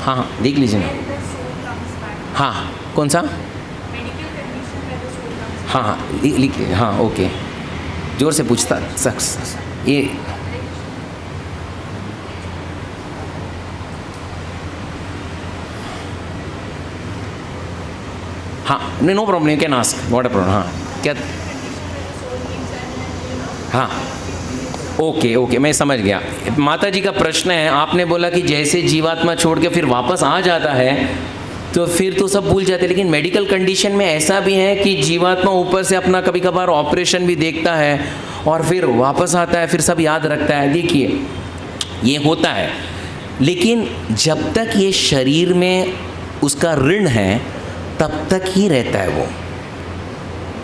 हाँ हाँ, देख लीजिए ना। हाँ, कौन सा? हाँ हाँ, लिखिए। हाँ, ओके, जोर से पूछता शख्स ये। हाँ, नहीं, no problem, you can ask, what a problem. हाँ, क्या? हाँ, ओके ओके, मैं समझ गया। माता जी का प्रश्न है, आपने बोला कि जैसे जीवात्मा छोड़ के फिर वापस आ जाता है तो फिर तो सब भूल जाते हैं, लेकिन मेडिकल कंडीशन में ऐसा भी है कि जीवात्मा ऊपर से अपना कभी कभार ऑपरेशन भी देखता है और फिर वापस आता है, फिर सब याद रखता है। देखिए, ये होता है, लेकिन जब तक ये शरीर में उसका ऋण है तब तक ही रहता है वो।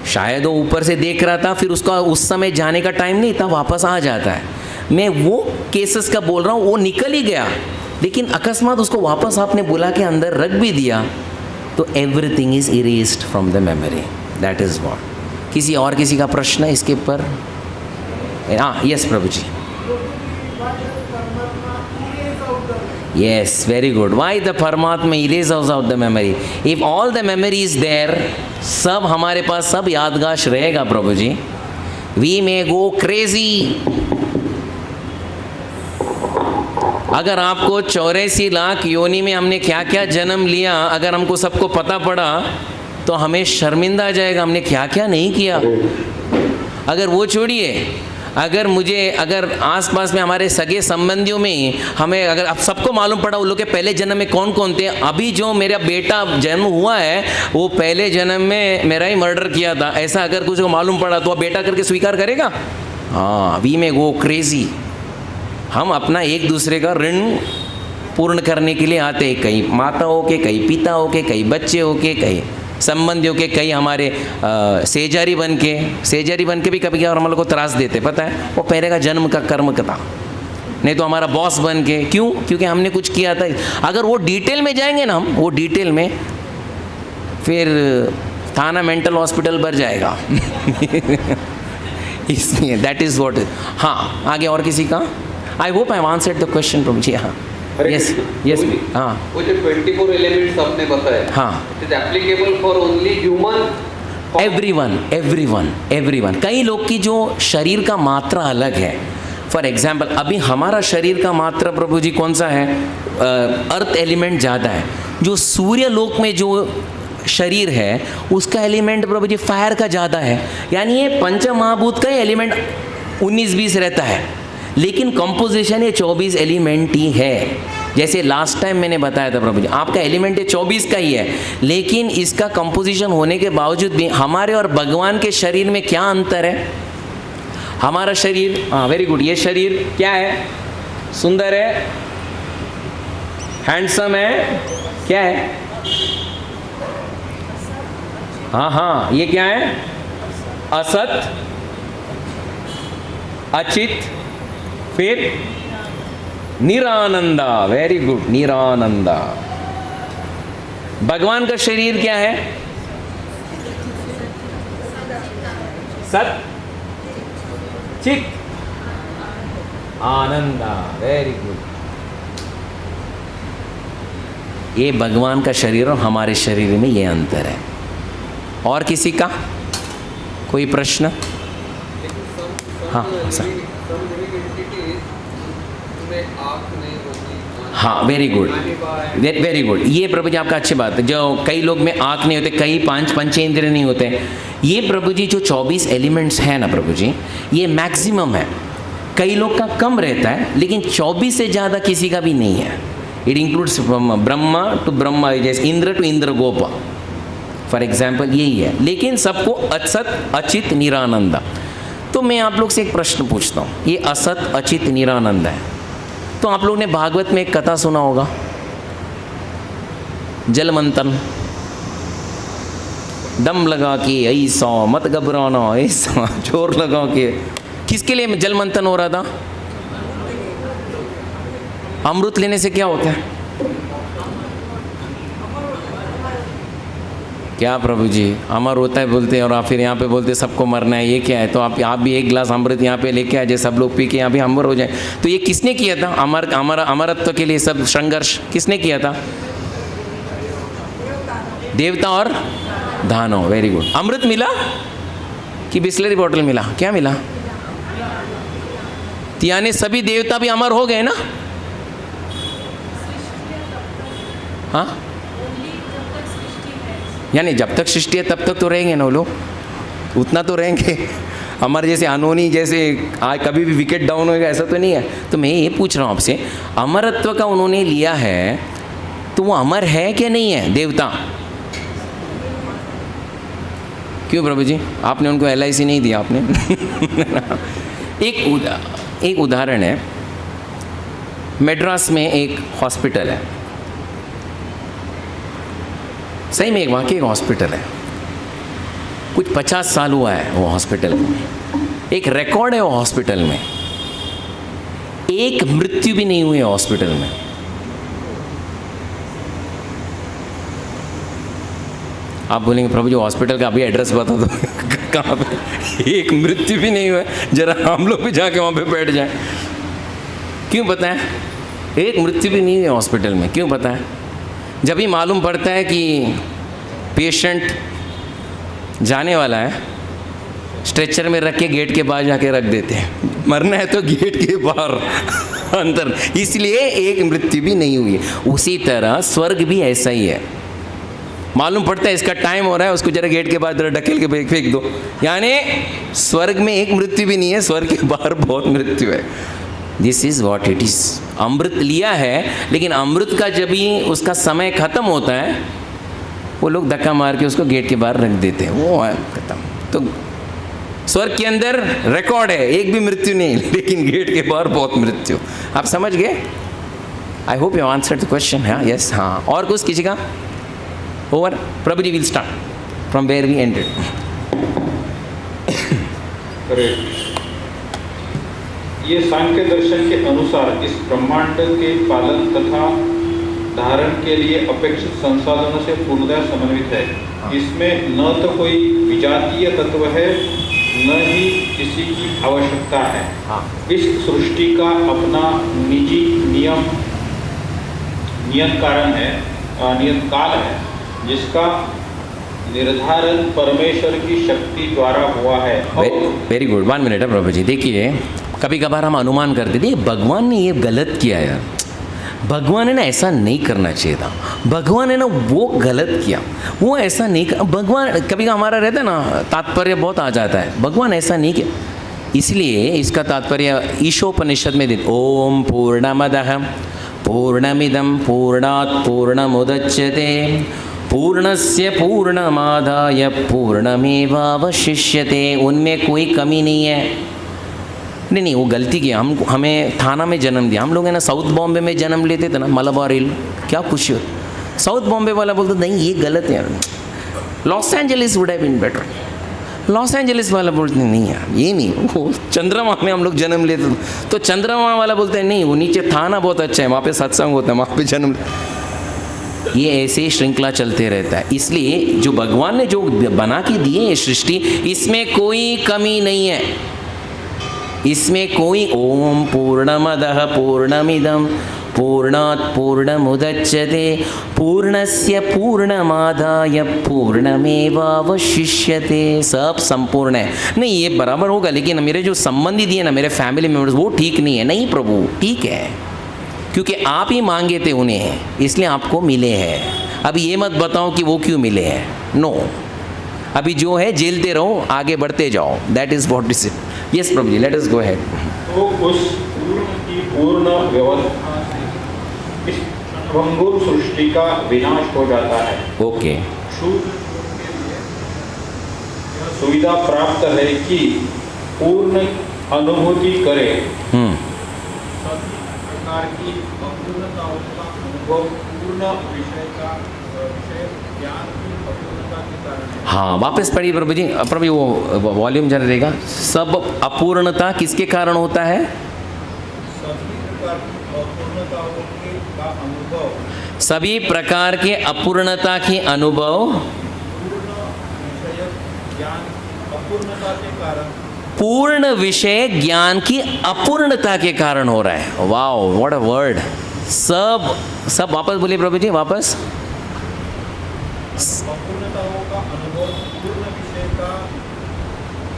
शायद वो ऊपर से देख रहा था, फिर उसका उस समय जाने का टाइम नहीं था, वापस आ जाता है। मैं वो केसेस का बोल रहा हूँ, वो निकल ही गया, लेकिन अकस्मात उसको वापस आपने बुला के अंदर रख भी दिया तो everything is erased from the memory. That is what. किसी और किसी का प्रश्न है इसके ऊपर? हाँ, yes Prabhu ji. Yes, very good. Why the Paramatma erases out the memory? If all the memory is there, सब हमारे पास सब यादगाश रहेगा प्रभु जी। We may go crazy. अगर आपको 84 लाख योनि में हमने क्या क्या जन्म लिया, अगर हमको सबको पता पड़ा तो हमें शर्मिंदा आ जाएगा, हमने क्या क्या नहीं किया। अगर वो छोड़िए, अगर आसपास में हमारे सगे संबंधियों में हमें अगर अब सबको मालूम पड़ा उन लोग के पहले जन्म में कौन कौन थे, अभी जो मेरा बेटा जन्म हुआ है वो पहले जन्म में मेरा ही मर्डर किया था, ऐसा अगर कुछ को मालूम पड़ा तो वह बेटा करके स्वीकार करेगा? हाँ, वी में गो क्रेजी। हम अपना एक दूसरे का ऋण पूर्ण करने के लिए आते हैं, कई माता हो के, कई पिता हो के, कई बच्चे हो के, कई संबंधियों के, कई हमारे सेजारी बन के भी कभी हम लोग को त्रास देते, पता है? वो पहले का जन्म का कर्म था, नहीं तो हमारा बॉस बन के। क्यों? क्योंकि हमने कुछ किया था। अगर वो डिटेल में जाएंगे ना, हम वो डिटेल में, फिर थाना मेंटल हॉस्पिटल भर जाएगा। इसलिए दैट इज़ व्हाट। हाँ, आगे और किसी का? I hope I have answered the question प्रभु जी। हाँ, यस यस, हाँ। वो जो 24 एलिमेंट्स आपने बताया, हाँ, it is applicable for only human? Everyone. कई लोग की जो शरीर का मात्रा अलग है। फॉर एग्जाम्पल, अभी हमारा शरीर का मात्रा प्रभु जी कौन सा है? अर्थ एलिमेंट ज़्यादा है। जो सूर्य लोक में जो शरीर है उसका एलिमेंट प्रभु जी फायर का ज़्यादा है। यानी ये पंच महाभूत का एलिमेंट 19-20 रहता है, लेकिन कंपोजिशन ये 24 एलिमेंट ही है। जैसे लास्ट टाइम मैंने बताया था प्रभु जी, आपका एलिमेंट ये 24 का ही है, लेकिन इसका कंपोजिशन होने के बावजूद भी हमारे और भगवान के शरीर में क्या अंतर है? हमारा शरीर, हाँ वेरी गुड, ये शरीर क्या है? सुंदर है, हैंडसम है, क्या है? हाँ, ये क्या है? असत, अचित, फिर निरानंदा। Very good, निरानंदा। भगवान का शरीर क्या है? सत, चित, आनंदा। Very good. ये भगवान का शरीर और हमारे शरीर में ये अंतर है। और किसी का कोई प्रश्न? हाँ सर। हाँ, वेरी गुड। ये प्रभु जी आपका अच्छी बात है। जो कई लोग में आँख नहीं होते, कई पंचेंद्रिय नहीं होते। ये प्रभु जी जो 24 एलिमेंट्स हैं ना प्रभु जी, ये मैक्सिमम है। कई लोग का कम रहता है, लेकिन 24 से ज़्यादा किसी का भी नहीं है। It includes Brahma to Brahma, जैसे इंद्र टू इंद्र गोप, फॉर एग्जाम्पल यही है, लेकिन सबको असत अचित निरानंद। तो मैं आप लोग से एक प्रश्न पूछता हूँ, ये असत अचित निरानंद है, तो आप लोग ने भागवत में एक कथा सुना होगा, जल मंथन, दम लगा के ऐसा मत घबराना, ऐसा जोर लगा के। किसके लिए जल मंथन हो रहा था? अमृत लेने से क्या होता है? क्या प्रभु जी, अमर होता है बोलते हैं और आप फिर यहाँ पे बोलते सबको मरना है, ये क्या है? तो आप भी एक गिलास अमृत यहाँ पे लेके आ जाए, सब लोग पी के यहाँ पे अमर हो जाए। तो ये किसने किया था? अमरत्व के लिए सब संघर्ष किसने किया था? देवता और दानव। Very good. अमृत मिला कि बिस्लरी बॉटल मिला? क्या मिला? यानी सभी देवता भी अमर हो गए ना? हाँ, यानी जब तक सृष्टि है तब तक तो रहेंगे ना वो लोग, उतना तो रहेंगे। हमारे जैसे अनोनी जैसे आज कभी भी विकेट डाउन होएगा ऐसा तो नहीं है। तो मैं ये पूछ रहा हूँ आपसे, अमरत्व का उन्होंने लिया है तो वो अमर है क्या नहीं है देवता? क्यों प्रभु जी, आपने उनको LIC नहीं दिया आपने? एक उदाहरण है, मद्रास में एक हॉस्पिटल है, सही में एक वाकई एक हॉस्पिटल है, कुछ 50 साल हुआ है वो हॉस्पिटल में। एक रिकॉर्ड है वो हॉस्पिटल में, एक मृत्यु भी नहीं हुई है हॉस्पिटल में। आप बोलेंगे प्रभु जी हॉस्पिटल का अभी एड्रेस बता दो। कहाँ पे? एक मृत्यु भी नहीं हुआ है, जरा हम लोग भी जाके वहाँ पे बैठ जाएं। क्यों पता है? एक मृत्यु भी नहीं हुई है हॉस्पिटल में। क्यों पता है? जब ही मालूम पड़ता है कि पेशेंट जाने वाला है, स्ट्रेचर में रख के गेट के बाहर जाके रख देते हैं। मरना है तो गेट के बाहर अंदर, इसलिए एक मृत्यु भी नहीं हुई है। उसी तरह स्वर्ग भी ऐसा ही है, मालूम पड़ता है इसका टाइम हो रहा है, उसको जरा गेट के बाहर ढकेल के फेंक दो। यानी स्वर्ग में एक मृत्यु भी नहीं है, स्वर्ग के बाहर बहुत मृत्यु है। This is what it is. अमृत लिया है, लेकिन अमृत का जब ही उसका समय खत्म होता है वो लोग धक्का मार के उसको गेट के बाहर रख देते हैं, वो है खत्म। तो स्वर्ग के अंदर रिकॉर्ड है, एक भी मृत्यु नहीं, लेकिन गेट के बाहर बहुत मृत्यु। आप समझ गए? I hope you answered the question. हाँ, यस, हाँ। और कुछ किसी का? Over. Prabhu ji will start from where we ended. ये सांख्य दर्शन के अनुसार इस ब्रह्मांड के पालन तथा धारण के लिए अपेक्षित संसाधनों से पूर्णतः समन्वित है। इसमें न तो कोई विजातीय तत्व है, न ही किसी की आवश्यकता है। इस सृष्टि का अपना निजी नियत कारण है, नियत काल है, जिसका निर्धारण परमेश्वर की शक्ति द्वारा हुआ है। Very good. 1 मिनट है प्रभु जी। देखिए, कभी कभार हम अनुमान करते थे भगवान ने ये गलत किया यार, भगवान ने ना ऐसा नहीं करना चाहिए था, भगवान ने ना वो गलत किया, वो ऐसा नहीं कर। भगवान कभी का हमारा रहता है ना, तात्पर्य बहुत आ जाता है, भगवान ऐसा नहीं किया। इसलिए इसका तात्पर्य ईशोपनिषद में देते, ओम पूर्णमदः पूर्णमिदं पूर्णात् पूर्णमुदच्यते पूर्णस्य पूर्णमादाय पूर्णमेवावशिष्यते। उनमें कोई कमी नहीं है। नहीं, वो गलती किया। हमें थाना में जन्म दिया, हम लोग है ना साउथ बॉम्बे में जन्म लेते थे ना, मलाबार हिल, क्या खुशी होती। साउथ बॉम्बे वाला बोलते नहीं ये गलत है यार, Los Angeles would have been better. Los Angeles वाला बोलते नहीं यार ये नहीं, वो चंद्रमा में हम लोग जन्म लेते थे, तो चंद्रमा वाला बोलते हैं नहीं वो नीचे थाना बहुत अच्छा है, वहाँ पे सत्संग होता है, वहाँ पे जन्म। ये ऐसे ही श्रृंखला चलते रहता है। इसलिए जो भगवान ने जो बना के दिए ये सृष्टि, इसमें कोई कमी नहीं है, इसमें कोई ओम पूर्णमदः पूर्णमिदं पूर्णात् पूर्णमुदच्यते पूर्णस्य पूर्णमादाय पूर्णमेवावशिष्यते। सब संपूर्ण है। नहीं ये बराबर होगा, लेकिन मेरे जो संबंधी दिए ना, मेरे फैमिली मेम्बर्स, वो ठीक नहीं है। नहीं प्रभु ठीक है, क्योंकि आप ही मांगे थे उन्हें, इसलिए आपको मिले हैं। अभी ये मत बताओ कि वो क्यों मिले हैं, नो। अभी जो है झेलते रहो, आगे बढ़ते जाओ। That is what is it. Yes Prabhu ji, let us go ahead. तो उस पूर्ण की पूर्ण व्यवस्था से इस भंगुर सृष्टि का विनाश हो जाता है। ओके। सुविधा प्राप्त है कि पूर्ण अनुभूति करे। सभी प्रकार की अपूर्णताओं का अनुभव पूर्ण विषय ज्ञान की अपूर्णता के कारण है। हाँ, वापस पढ़िए प्रभु जी। प्रभु वो वॉल्यूम जरा रहेगा। सब अपूर्णता किसके कारण होता है? सभी प्रकार की अपूर्णताओं के का अनुभव सभी प्रकार के अपूर्णता की अनुभव पूर्ण विषय ज्ञान की अपूर्णता के कारण पूर्ण विषय ज्ञान की अपूर्णता के कारण हो रहा है। Wow, what a word. सब वापस बोलिए प्रभु जी, वापस। अपूर्णताओं का अनुभव पूर्ण विषय का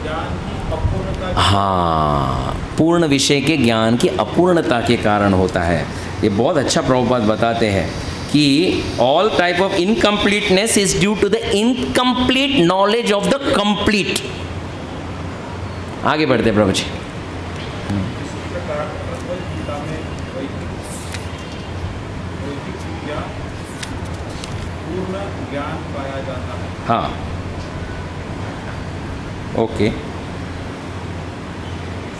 ज्ञान की अपूर्णता हाँ, पूर्ण विषय के ज्ञान की अपूर्णता के कारण होता है। ये बहुत अच्छा प्रभुपाद बताते हैं कि all type of incompleteness is due to the incomplete knowledge of the complete. आगे बढ़ते हैं प्रभु जी। इसी प्रकार भगवद गीता में वैदिक ज्ञान पूर्ण ज्ञान पाया जाता है। हाँ, ओके।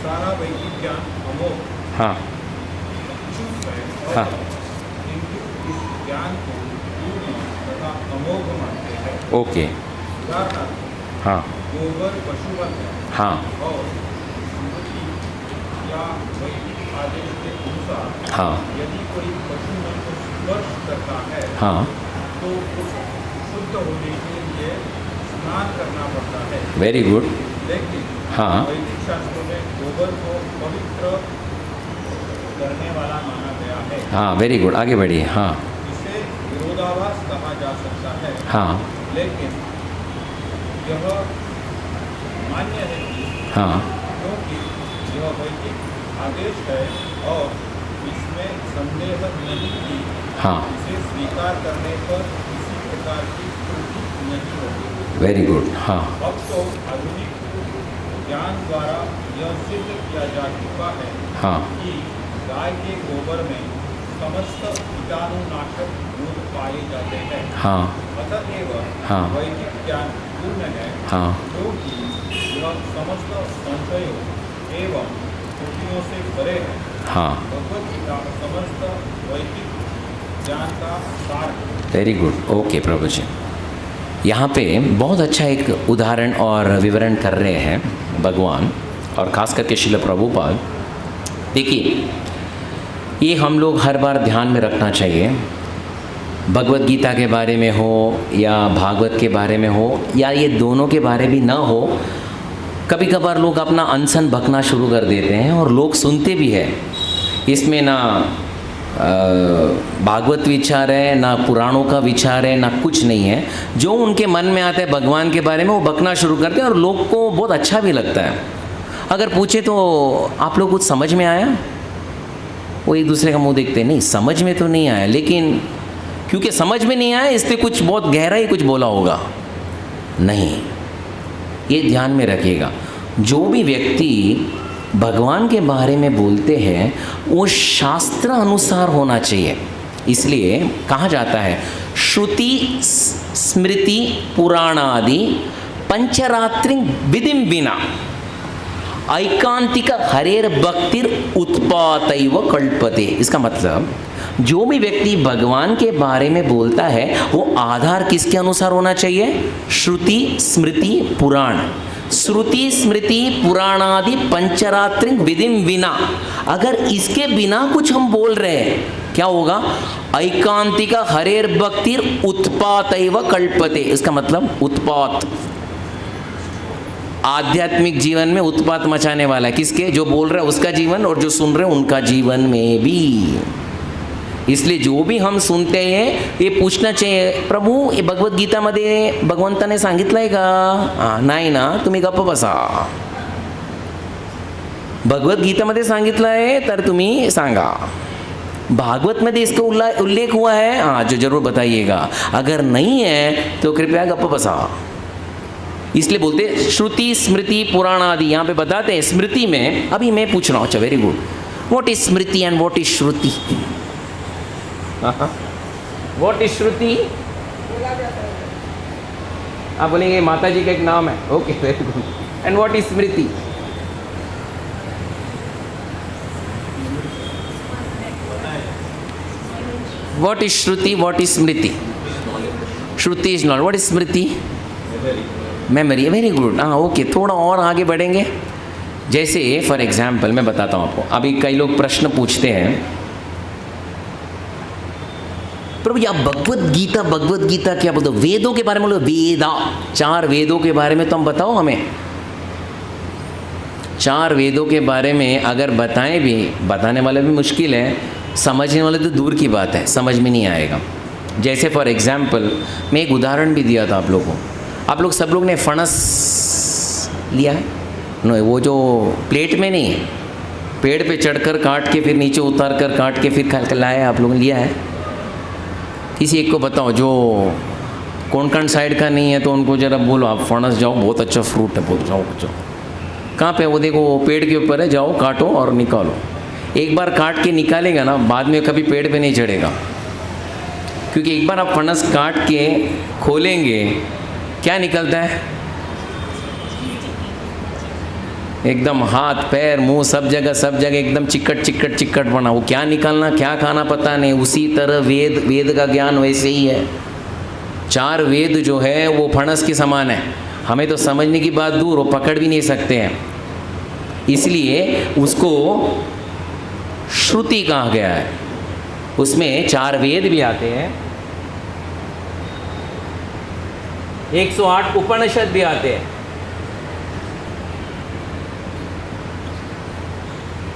सारा वैदिक ज्ञान अमोघ हाँ चुप है और हाँ हिंदू इस ज्ञान को पूर्ण तथा अमोघ मानते हैं। ओके। उदाहरणार्थ हाँ गोबर पशुवत है हाँ और स्मृति या वैदिक आदेश के अनुसार हाँ यदि कोई पशु मन को स्पर्श करता है हाँ, तो उस शुद्ध होने के लिए स्नान करना पड़ता है। Very good. लेकिन हाँ वैदिक शास्त्रों में गोबर को पवित्र करने वाला माना गया है। हाँ, वेरी गुड। आगे बढ़िए। हाँ इसे विरोधाभास कहा जा सकता है। हाँ लेकिन यह मान्य है कि हाँ क्योंकि यह वैदिक आदेश है और इसमें संदेह नहीं कि हाँ, इसे स्वीकार करने पर किसी प्रकार की त्रुटि नहीं होगी। Very good. हाँ अब तो आधुनिक ज्ञान द्वारा यह सिद्ध किया जा चुका है हाँ कि गाय के गोबर में समस्त कीटाणुनाशक गुण पाए जाते हैं। हाँ अतएव हाँ वैदिक ज्ञान पूर्ण है हाँ क्योंकि यह समस्त संशयों एवं त्रुटियों से परे है। हाँ, भगवद गीता समस्त वैदिक ज्ञान का सार है। Very good. ओके प्रभु जी, यहाँ पे बहुत अच्छा एक उदाहरण और विवरण कर रहे हैं भगवान, और ख़ास करके श्रील प्रभुपाद। देखिए, ये हम लोग हर बार ध्यान में रखना चाहिए। भगवद गीता के बारे में हो या भागवत के बारे में हो या ये दोनों के बारे भी ना हो, कभी कभार लोग अपना अनसन बकना शुरू कर देते हैं और लोग सुनते भी हैं। इसमें ना भागवत विचार है, ना पुराणों का विचार है, ना कुछ नहीं है। जो उनके मन में आता है भगवान के बारे में वो बकना शुरू करते हैं और लोग को बहुत अच्छा भी लगता है। अगर पूछे तो आप लोग कुछ समझ में आया, वो एक दूसरे का मुंह देखते हैं, नहीं समझ में तो नहीं आया, लेकिन क्योंकि समझ में नहीं आया इसलिए कुछ बहुत गहरा ही कुछ बोला होगा। नहीं, ये ध्यान में रखिएगा, जो भी व्यक्ति भगवान के बारे में बोलते हैं वो शास्त्र अनुसार होना चाहिए। इसलिए कहा जाता है श्रुति स्मृति पुराणादि पंचरात्रि विधिम विना ऐकांतिक हरेर भक्तिर उत्पातैव कल्पते। इसका मतलब जो भी व्यक्ति भगवान के बारे में बोलता है वो आधार किसके अनुसार होना चाहिए? श्रुति स्मृति पुराण। श्रुति स्मृति पुराणादि पंचरात्रि विधिम विना, अगर इसके बिना कुछ हम बोल रहे हैं क्या होगा? ऐकांतिक हरेर भक्तिर उत्पातैव कल्पते। इसका मतलब उत्पात, आध्यात्मिक जीवन में उत्पात मचाने वाला है। किसके? जो बोल रहा है उसका जीवन और जो सुन रहे हैं उनका जीवन में भी। इसलिए जो भी हम सुनते हैं ये पूछना चाहिए, प्रभू ये भगवत गीतामध्ये भगवंताने सांगितलंय का? नाही ना, तुम्ही गप्प बसा। भगवत गीतामध्ये सांगितलंय तर तुम्ही सांगा। भागवत में इसका उल्लेख हुआ है? हाँ, जो जरूर बताइएगा। अगर नहीं है तो कृपया गप्प बसा। इसलिए बोलते श्रुति स्मृति पुराण आदि। यहाँ पे बताते हैं स्मृति में, अभी मैं पूछ रहा हूँ, अच्छा very good, what is smriti and what is shruti? What is shruti? आप बोलेंगे माता जी का एक नाम है, okay very good. And what is smriti? What is shruti, what is smriti? Shruti is not, what is smriti? Memory, very good. हाँ ओके, थोड़ा और आगे बढ़ेंगे। जैसे फॉर एग्जाम्पल मैं बताता हूँ आपको, अभी कई लोग प्रश्न पूछते हैं, प्रभु जी आप भगवत गीता क्या बोलते हो? वेदों के बारे में बोलो, वेदा, 4 वेदों के बारे में तो हम बताओ हमें। 4 वेदों के बारे में अगर बताएं भी, बताने वाले भी मुश्किल है, समझने वाले तो दूर की बात है, समझ में नहीं आएगा। जैसे फॉर एग्जाम्पल मैं एक उदाहरण भी दिया था आप लोगों को। आप लोग सब लोग ने फणस लिया है? नो, वो जो प्लेट में नहीं है, पेड़ पे चढ़कर काट के फिर नीचे उतार कर काट के फिर खा लाया, आप लोगों ने लिया है? किसी एक को बताओ, जो कोंकण साइड का नहीं है तो उनको जरा बोलो आप फणस जाओ, बहुत अच्छा फ्रूट है, बहुत जाओ। कहाँ पे? वो देखो वो पेड़ के ऊपर है, जाओ काटो और निकालो। एक बार काट के निकालेगा ना, बाद में कभी पेड़ पे नहीं चढ़ेगा, क्योंकि एक बार आप फणस काट के खोलेंगे, क्या निकलता है? एकदम हाथ पैर मुंह सब जगह एकदम चिकट बना। वो क्या निकालना क्या खाना पता नहीं। उसी तरह वेद का ज्ञान वैसे ही है। 4 वेद जो है वो फणस के समान है, हमें तो समझने की बात दूर, वो पकड़ भी नहीं सकते हैं, इसलिए उसको श्रुति कहा गया है। उसमें 4 वेद भी आते हैं, 108 उपनिषद भी आते हैं।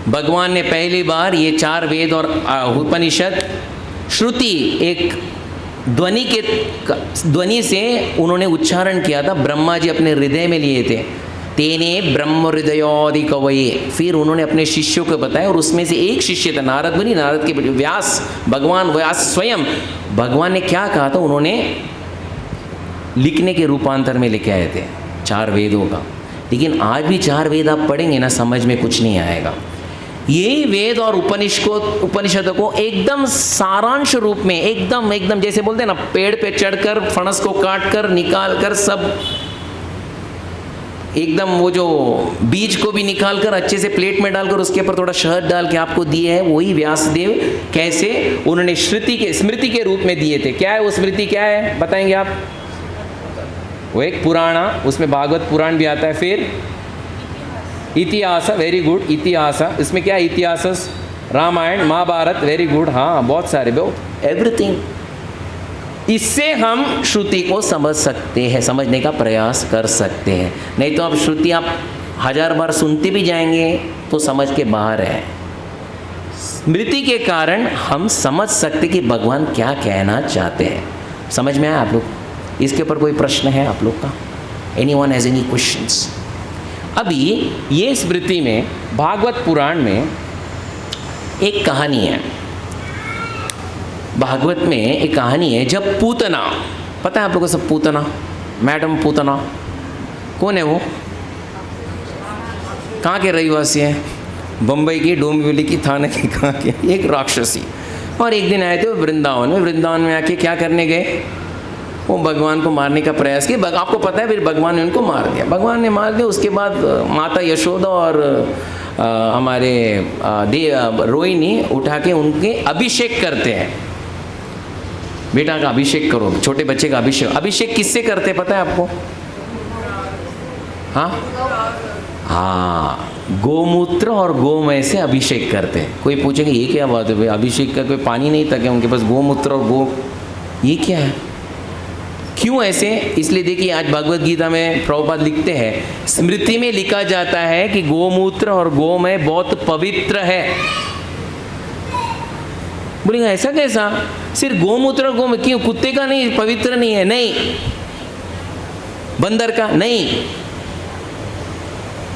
भगवान ने पहली बार ये 4 वेद और उपनिषद श्रुति एक ध्वनि से उन्होंने उच्चारण किया था। ब्रह्मा जी अपने हृदय में लिए थे, तेने ब्रह्म हृदयोदि कवये। फिर उन्होंने अपने शिष्यों को बताया, और उसमें से एक शिष्य था नारद मुनि। नारद के व्यास, भगवान व्यास स्वयं, भगवान ने क्या कहा था, उन्होंने लिखने के रूपांतर में लेके आए थे 4 वेदों का। लेकिन आज भी 4 वेद आप पढ़ेंगे ना, समझ में कुछ नहीं आएगा। ये वेद और उपनिषदों को एकदम सारांश रूप में, एकदम जैसे बोलते हैं ना, पेड़ पे चढ़कर फणस को काट कर निकाल कर सब एकदम, वो जो बीज को भी निकाल कर अच्छे से प्लेट में डालकर उसके ऊपर थोड़ा शहद डाल के आपको दिए है। वही व्यासदेव कैसे उन्होंने स्मृति के रूप में दिए थे। क्या है वो स्मृति, क्या है बताएंगे आप? वो एक पुराण, उसमें भागवत पुराण भी आता है। फिर इतिहास, वेरी गुड, इतिहास, इसमें क्या है? इतिहास, रामायण, महाभारत, वेरी गुड, हाँ बहुत सारे, एवरीथिंग। इससे हम श्रुति को समझ सकते हैं, समझने का प्रयास कर सकते हैं। नहीं तो आप श्रुति आप 1000 बार सुनते भी जाएंगे तो समझ के बाहर है। स्मृति के कारण हम समझ सकते कि भगवान क्या कहना चाहते हैं। समझ में आया आप लोग? इसके ऊपर कोई प्रश्न है आप लोग का? Anyone has any questions? अभी ये स्मृति में, भागवत पुराण में एक कहानी है। भागवत में एक कहानी है, जब पूतना, पता है आप लोगों को सब पूतना, मैडम पूतना कौन है? वो कहाँ के रहिवासी है? बम्बई की, डोंबिवली की, थाने की, कहाँ के? एक राक्षसी। और एक दिन आए थे वृंदावन में आके क्या करने गए? वो भगवान को मारने का प्रयास किया। आपको पता है फिर भगवान ने उनको मार दिया। भगवान ने मार दिया, उसके बाद माता यशोदा और हमारे रोहिणी उठा के उनके अभिषेक करते हैं। बेटा का अभिषेक करो, छोटे बच्चे का अभिषेक किससे करते पता है आपको? हाँ, गोमूत्र और गोमय से अभिषेक करते हैं। कोई पूछेंगे ये क्या बात है भाई, अभिषेक का कोई पानी नहीं था क्या उनके पास? गोमूत्र और गो, ये क्या है? क्यों ऐसे? इसलिए देखिए आज भगवत गीता में प्रभुपाद लिखते हैं, स्मृति में लिखा जाता है कि गोमूत्र और गोमय बहुत पवित्र है। बोलेंगे ऐसा कैसा? सिर्फ गोमूत्र और गोमय क्यों? कुत्ते का नहीं पवित्र नहीं है? नहीं। बंदर का नहीं,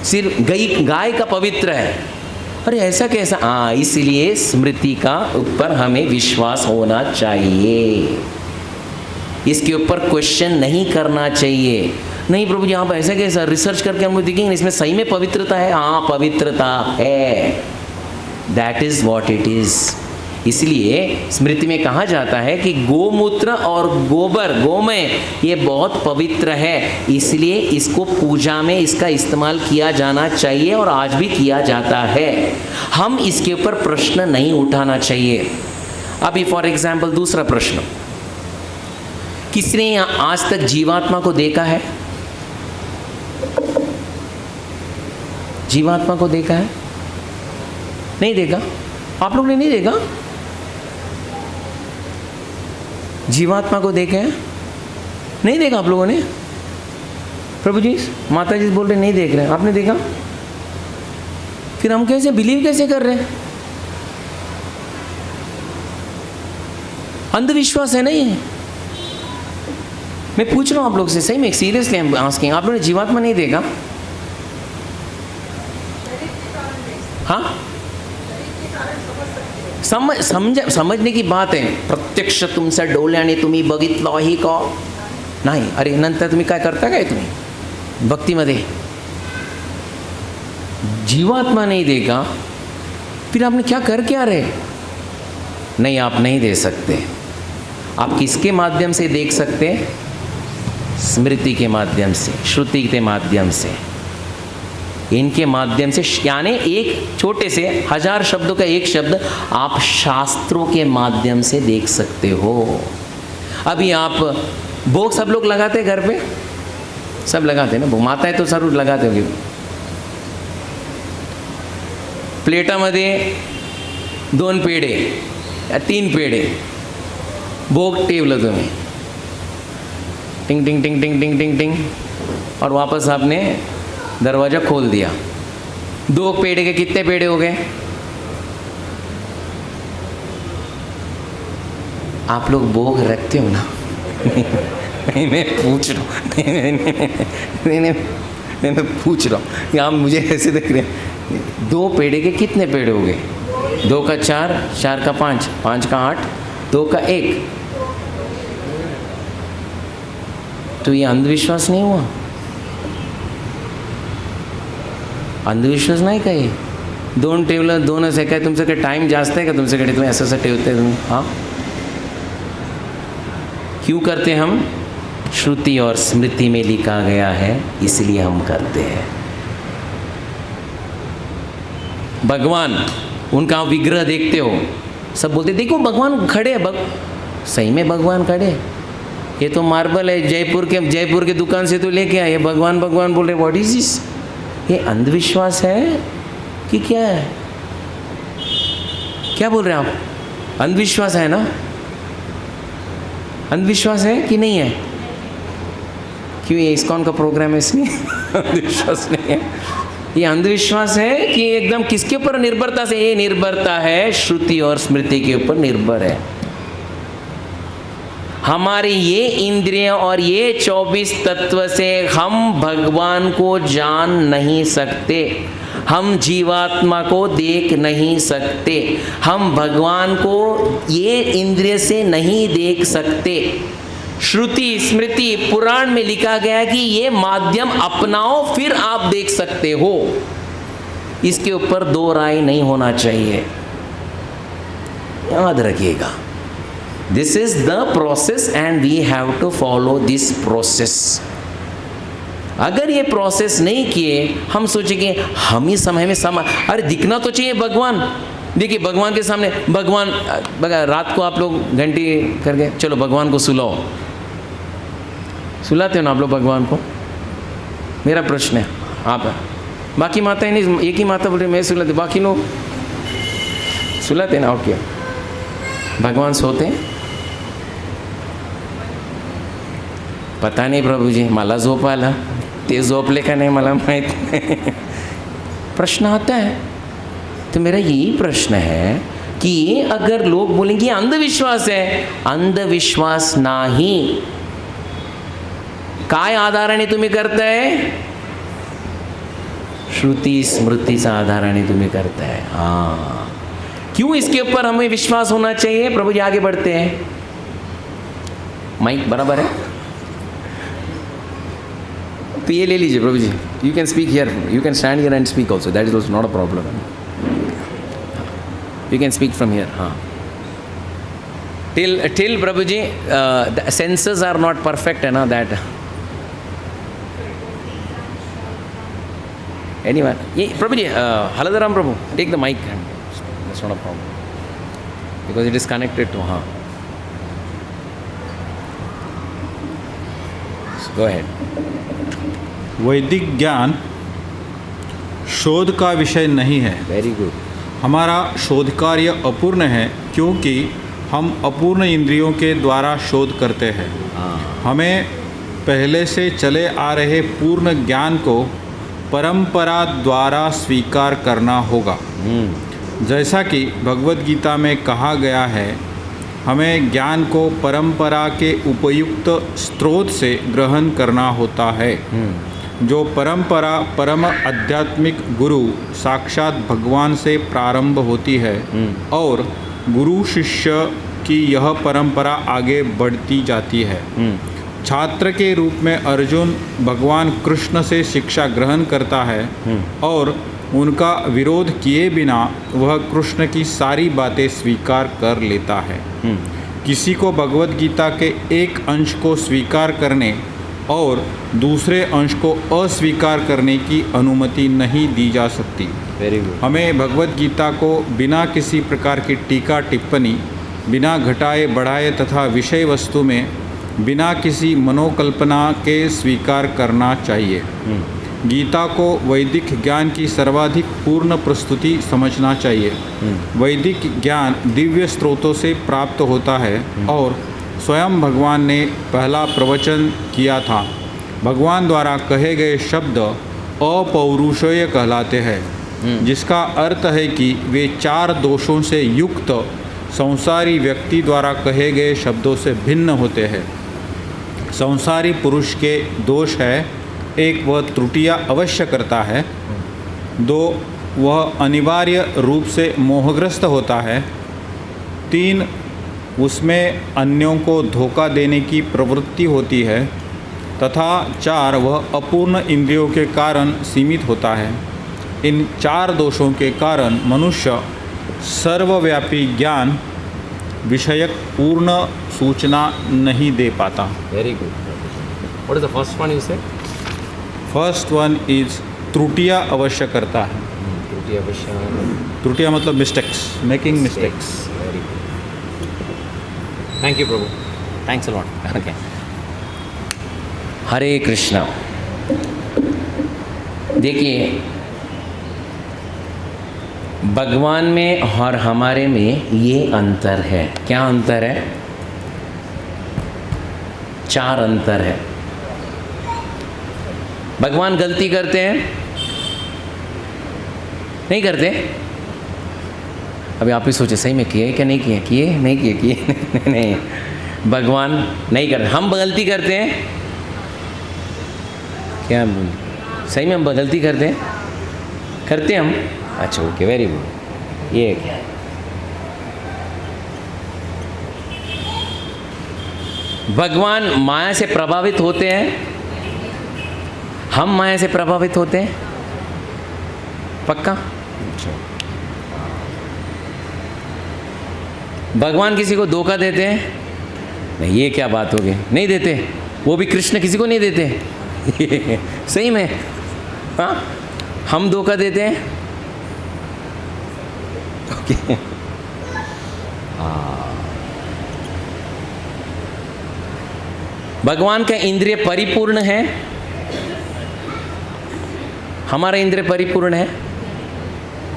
सिर्फ गाय का पवित्र है। अरे ऐसा कैसा? हाँ, इसलिए स्मृति का ऊपर हमें विश्वास होना चाहिए, इसके ऊपर क्वेश्चन नहीं करना चाहिए। नहीं प्रभु जी आप ऐसा कैसा? रिसर्च करके हम देखेंगे इसमें सही में पवित्रता है। हाँ पवित्रता है, that is what it is. इसलिए स्मृति में कहा जाता है कि गोमूत्र और गोबर गोमय ये बहुत पवित्र है, इसलिए इसको पूजा में इसका इस्तेमाल किया जाना चाहिए और आज भी किया जाता है। हम इसके ऊपर प्रश्न नहीं उठाना चाहिए। अभी फॉर एग्जाम्पल दूसरा प्रश्न, किसने आज तक जीवात्मा को देखा है? जीवात्मा को देखा है? नहीं देखा? आप लोग ने नहीं देखा? जीवात्मा को देखे हैं? नहीं देखा आप लोगों ने? प्रभु जी, माता जी बोल रहे नहीं देख रहे हैं, आपने देखा? फिर हम कैसे बिलीव कैसे कर रहे हैं? अंधविश्वास है नहीं? मैं पूछ रहा हूं आप लोग से, सही में सीरियसली हम आस्किंग, आप लोगों ने जीवात्मा नहीं देखा? हाँ, समझने की बात आहे. प्रत्यक्ष तुमचा डोळ्याने तुम्ही बघितलं आहे का? नाही. अरे नंतर तुम्ही काय करता काय तुम्ही भक्तीमध्ये? जीवात्मा नहीं देगा फिर आपने क्या कर क्या रहे? नहीं, आप नहीं दे सकते. आप किसके माध्यम से देख सकते? स्मृति के माध्यम से, श्रुति के माध्यम से, इनके माध्यम से. यानी एक छोटे से 1000 शब्दों का एक शब्द आप शास्त्रों के माध्यम से देख सकते हो. अभी आप भोग सब लोग लगाते हैं घर पे, सब लगाते हैं ना, माताएं तो जरूर लगाते होंगे. प्लेटामध्ये 2 पेढे या 3 पेढे भोग टेवलं तुम्ही, टिंग टिंग टिंग टिंग टिंग टिंग टिंग, और वापस आपने दरवाज़ा खोल दिया. 2 पेड़े के कितने पेड़े हो गए? आप लोग भोग रखते हो ना? नहीं, मैं पूछ रहा हूँ. नहीं, मैं पूछ रहा हूँ. आप मुझे ऐसे देख रहे हैं. 2 पेड़े के कितने पेड़े हो गए? 2 का 4, 4 का 5, 5 का 8, 2 का 1. तो ये अंधविश्वास नहीं हुआ? अंधविश्वास नाही का हे? 2 ठेवलं, 2च आहे काय? तुमच्याकडे टाईम जास्त आहे का तुमच्याकडे? तुम्ही असं ठेवते तुम्ही? हाँ, क्यों करते हम? श्रुति और स्मृति में लिखा गया है, इसलिए हम करते हैं. भगवान, उनका विग्रह देखते हो, सब बोलते देखो भगवान खड़े हैं. सही में भगवान खड़े हैं? ये तो मार्बल है, जयपुर के दुकान से तो लेके आए, भगवान भगवान बोल रहे. What is this? ये अंधविश्वास है कि क्या है? क्या बोल रहे हैं आप? अंधविश्वास है ना? अंधविश्वास है कि नहीं है? क्यों, ये इस्कॉन का प्रोग्राम है इसलिए अंधविश्वास नहीं है. ये अंधविश्वास है कि एकदम किसके ऊपर निर्भरता से? ये निर्भरता है श्रुति और स्मृति के ऊपर निर्भर है. हमारी ये इंद्रियां और ये 24 तत्व से हम भगवान को जान नहीं सकते, हम जीवात्मा को देख नहीं सकते, हम भगवान को ये इंद्रिय से नहीं देख सकते. श्रुति स्मृति पुराण में लिखा गया है कि ये माध्यम अपनाओ फिर आप देख सकते हो. इसके ऊपर 2 राय नहीं होना चाहिए, याद रखिएगा. This is the process and we have to follow this process. अगर ये प्रोसेस नहीं किए, हम सोचेंगे हम ही समय में अरे दिखना तो चाहिए भगवान. देखिए भगवान के सामने भगवान, रात को आप लोग घंटी करके चलो भगवान को सुलाओ, सुलाते हो ना आप लोग भगवान को? मेरा प्रश्न है, आप बाकी माताएं नहीं, एक ही माता बोल रही मैं सुलाती, बाकी लोग सुलाते ना? ओके, भगवान सोते हैं? पता नहीं प्रभुजी, मला झोप आला, ते झोपले का नाही मला माहीत नाही. प्रश्न आता है. तो मेरा यही प्रश्न है कि अगर लोग बोलेंगे अंधविश्वास है, अंधविश्वास नाही. काय आधाराने तुम्ही करताय? श्रुति स्मृतीचा आधाराने तुम्ही करताय. हाँ, क्यों इसके ऊपर हमें विश्वास होना चाहिए? प्रभु जी आगे बढ़ते हैं. माइक बराबर है तो ये ले लीजिए प्रभु जी. You can speak here, you can stand here and speak also, that is also not a problem. You can speak from here. हाँ, till Prabhuji, the senses are not perfect, है ना, that. Anyone? ये Prabhuji, Haladaram Prabhu, take the mic. That's not a problem. Because it is connected to, हाँ. So go ahead. वैदिक ज्ञान शोध का विषय नहीं है। Very good. हमारा शोध कार्य अपूर्ण है क्योंकि हम अपूर्ण इंद्रियों के द्वारा शोध करते हैं। हमें पहले से चले आ रहे पूर्ण ज्ञान को परंपरा द्वारा स्वीकार करना होगा। जैसा कि भगवद गीता में कहा गया है, हमें ज्ञान को परंपरा के उपयुक्त स्रोत से ग्रहण करना होता है। जो परंपरा परम आध्यात्मिक गुरु साक्षात भगवान से प्रारंभ होती है और गुरु शिष्य की यह परंपरा आगे बढ़ती जाती है। छात्र के रूप में अर्जुन भगवान कृष्ण से शिक्षा ग्रहण करता है और उनका विरोध किए बिना वह कृष्ण की सारी बातें स्वीकार कर लेता है। किसी को भगवद गीता के एक अंश को स्वीकार करने और दूसरे अंश को अस्वीकार करने की अनुमति नहीं दी जा सकती। Very good. हमें भगवद गीता को बिना किसी प्रकार की टीका टिप्पणी, बिना घटाए बढ़ाए तथा विषय वस्तु में बिना किसी मनोकल्पना के स्वीकार करना चाहिए। गीता को वैदिक ज्ञान की सर्वाधिक पूर्ण प्रस्तुति समझना चाहिए। वैदिक ज्ञान दिव्य स्रोतों से प्राप्त होता है और स्वयं भगवान ने पहला प्रवचन किया था। भगवान द्वारा कहे गए शब्द अपौरुषेय कहलाते हैं, जिसका अर्थ है कि वे 4 दोषों से युक्त संसारी व्यक्ति द्वारा कहे गए शब्दों से भिन्न होते हैं। संसारी पुरुष के दोष है, एक वह त्रुटियां अवश्य करता है, 2 वह अनिवार्य रूप से मोहग्रस्त होता है, 3 उसमें अन्यों को धोखा देने की प्रवृत्ति होती है तथा 4 वह अपूर्ण इंद्रियों के कारण सीमित होता है। इन 4 दोषों के कारण मनुष्य सर्वव्यापी ज्ञान विषयक पूर्ण सूचना नहीं दे पाता। Very good. What is the first one you said? First one is त्रुटियां अवश्य करता है। त्रुटि अवश्य। त्रुटियां मतलब mistakes, making mistakes. Very good. Thank you, Prabhu. Thanks a lot. Okay. हरे कृष्णा। देखिए, भगवान में और हमारे में ये अंतर है। क्या अंतर है? 4 अंतर है। भगवान गलती करते हैं? नहीं करते? अभी आप ही सोचे, सही में किए क्या नहीं किए? किए नहीं किए? किए नहीं। भगवान नहीं करते, हम गलती करते हैं क्या? सही में हम गलती करते हैं? करते हैं हम? अच्छा, ओके, वेरी गुड। ये क्या है? भगवान माया से प्रभावित होते हैं, हम माया से प्रभावित होते हैं? पक्का? भगवान किसी को धोखा देते हैं? नहीं, ये क्या बात होगी? नहीं देते। वो भी कृष्ण किसी को नहीं देते। सही में? हाँ, हम धोखा देते हैं? ओके। भगवान का इंद्रिय परिपूर्ण है, हमारा इंद्रिय परिपूर्ण है।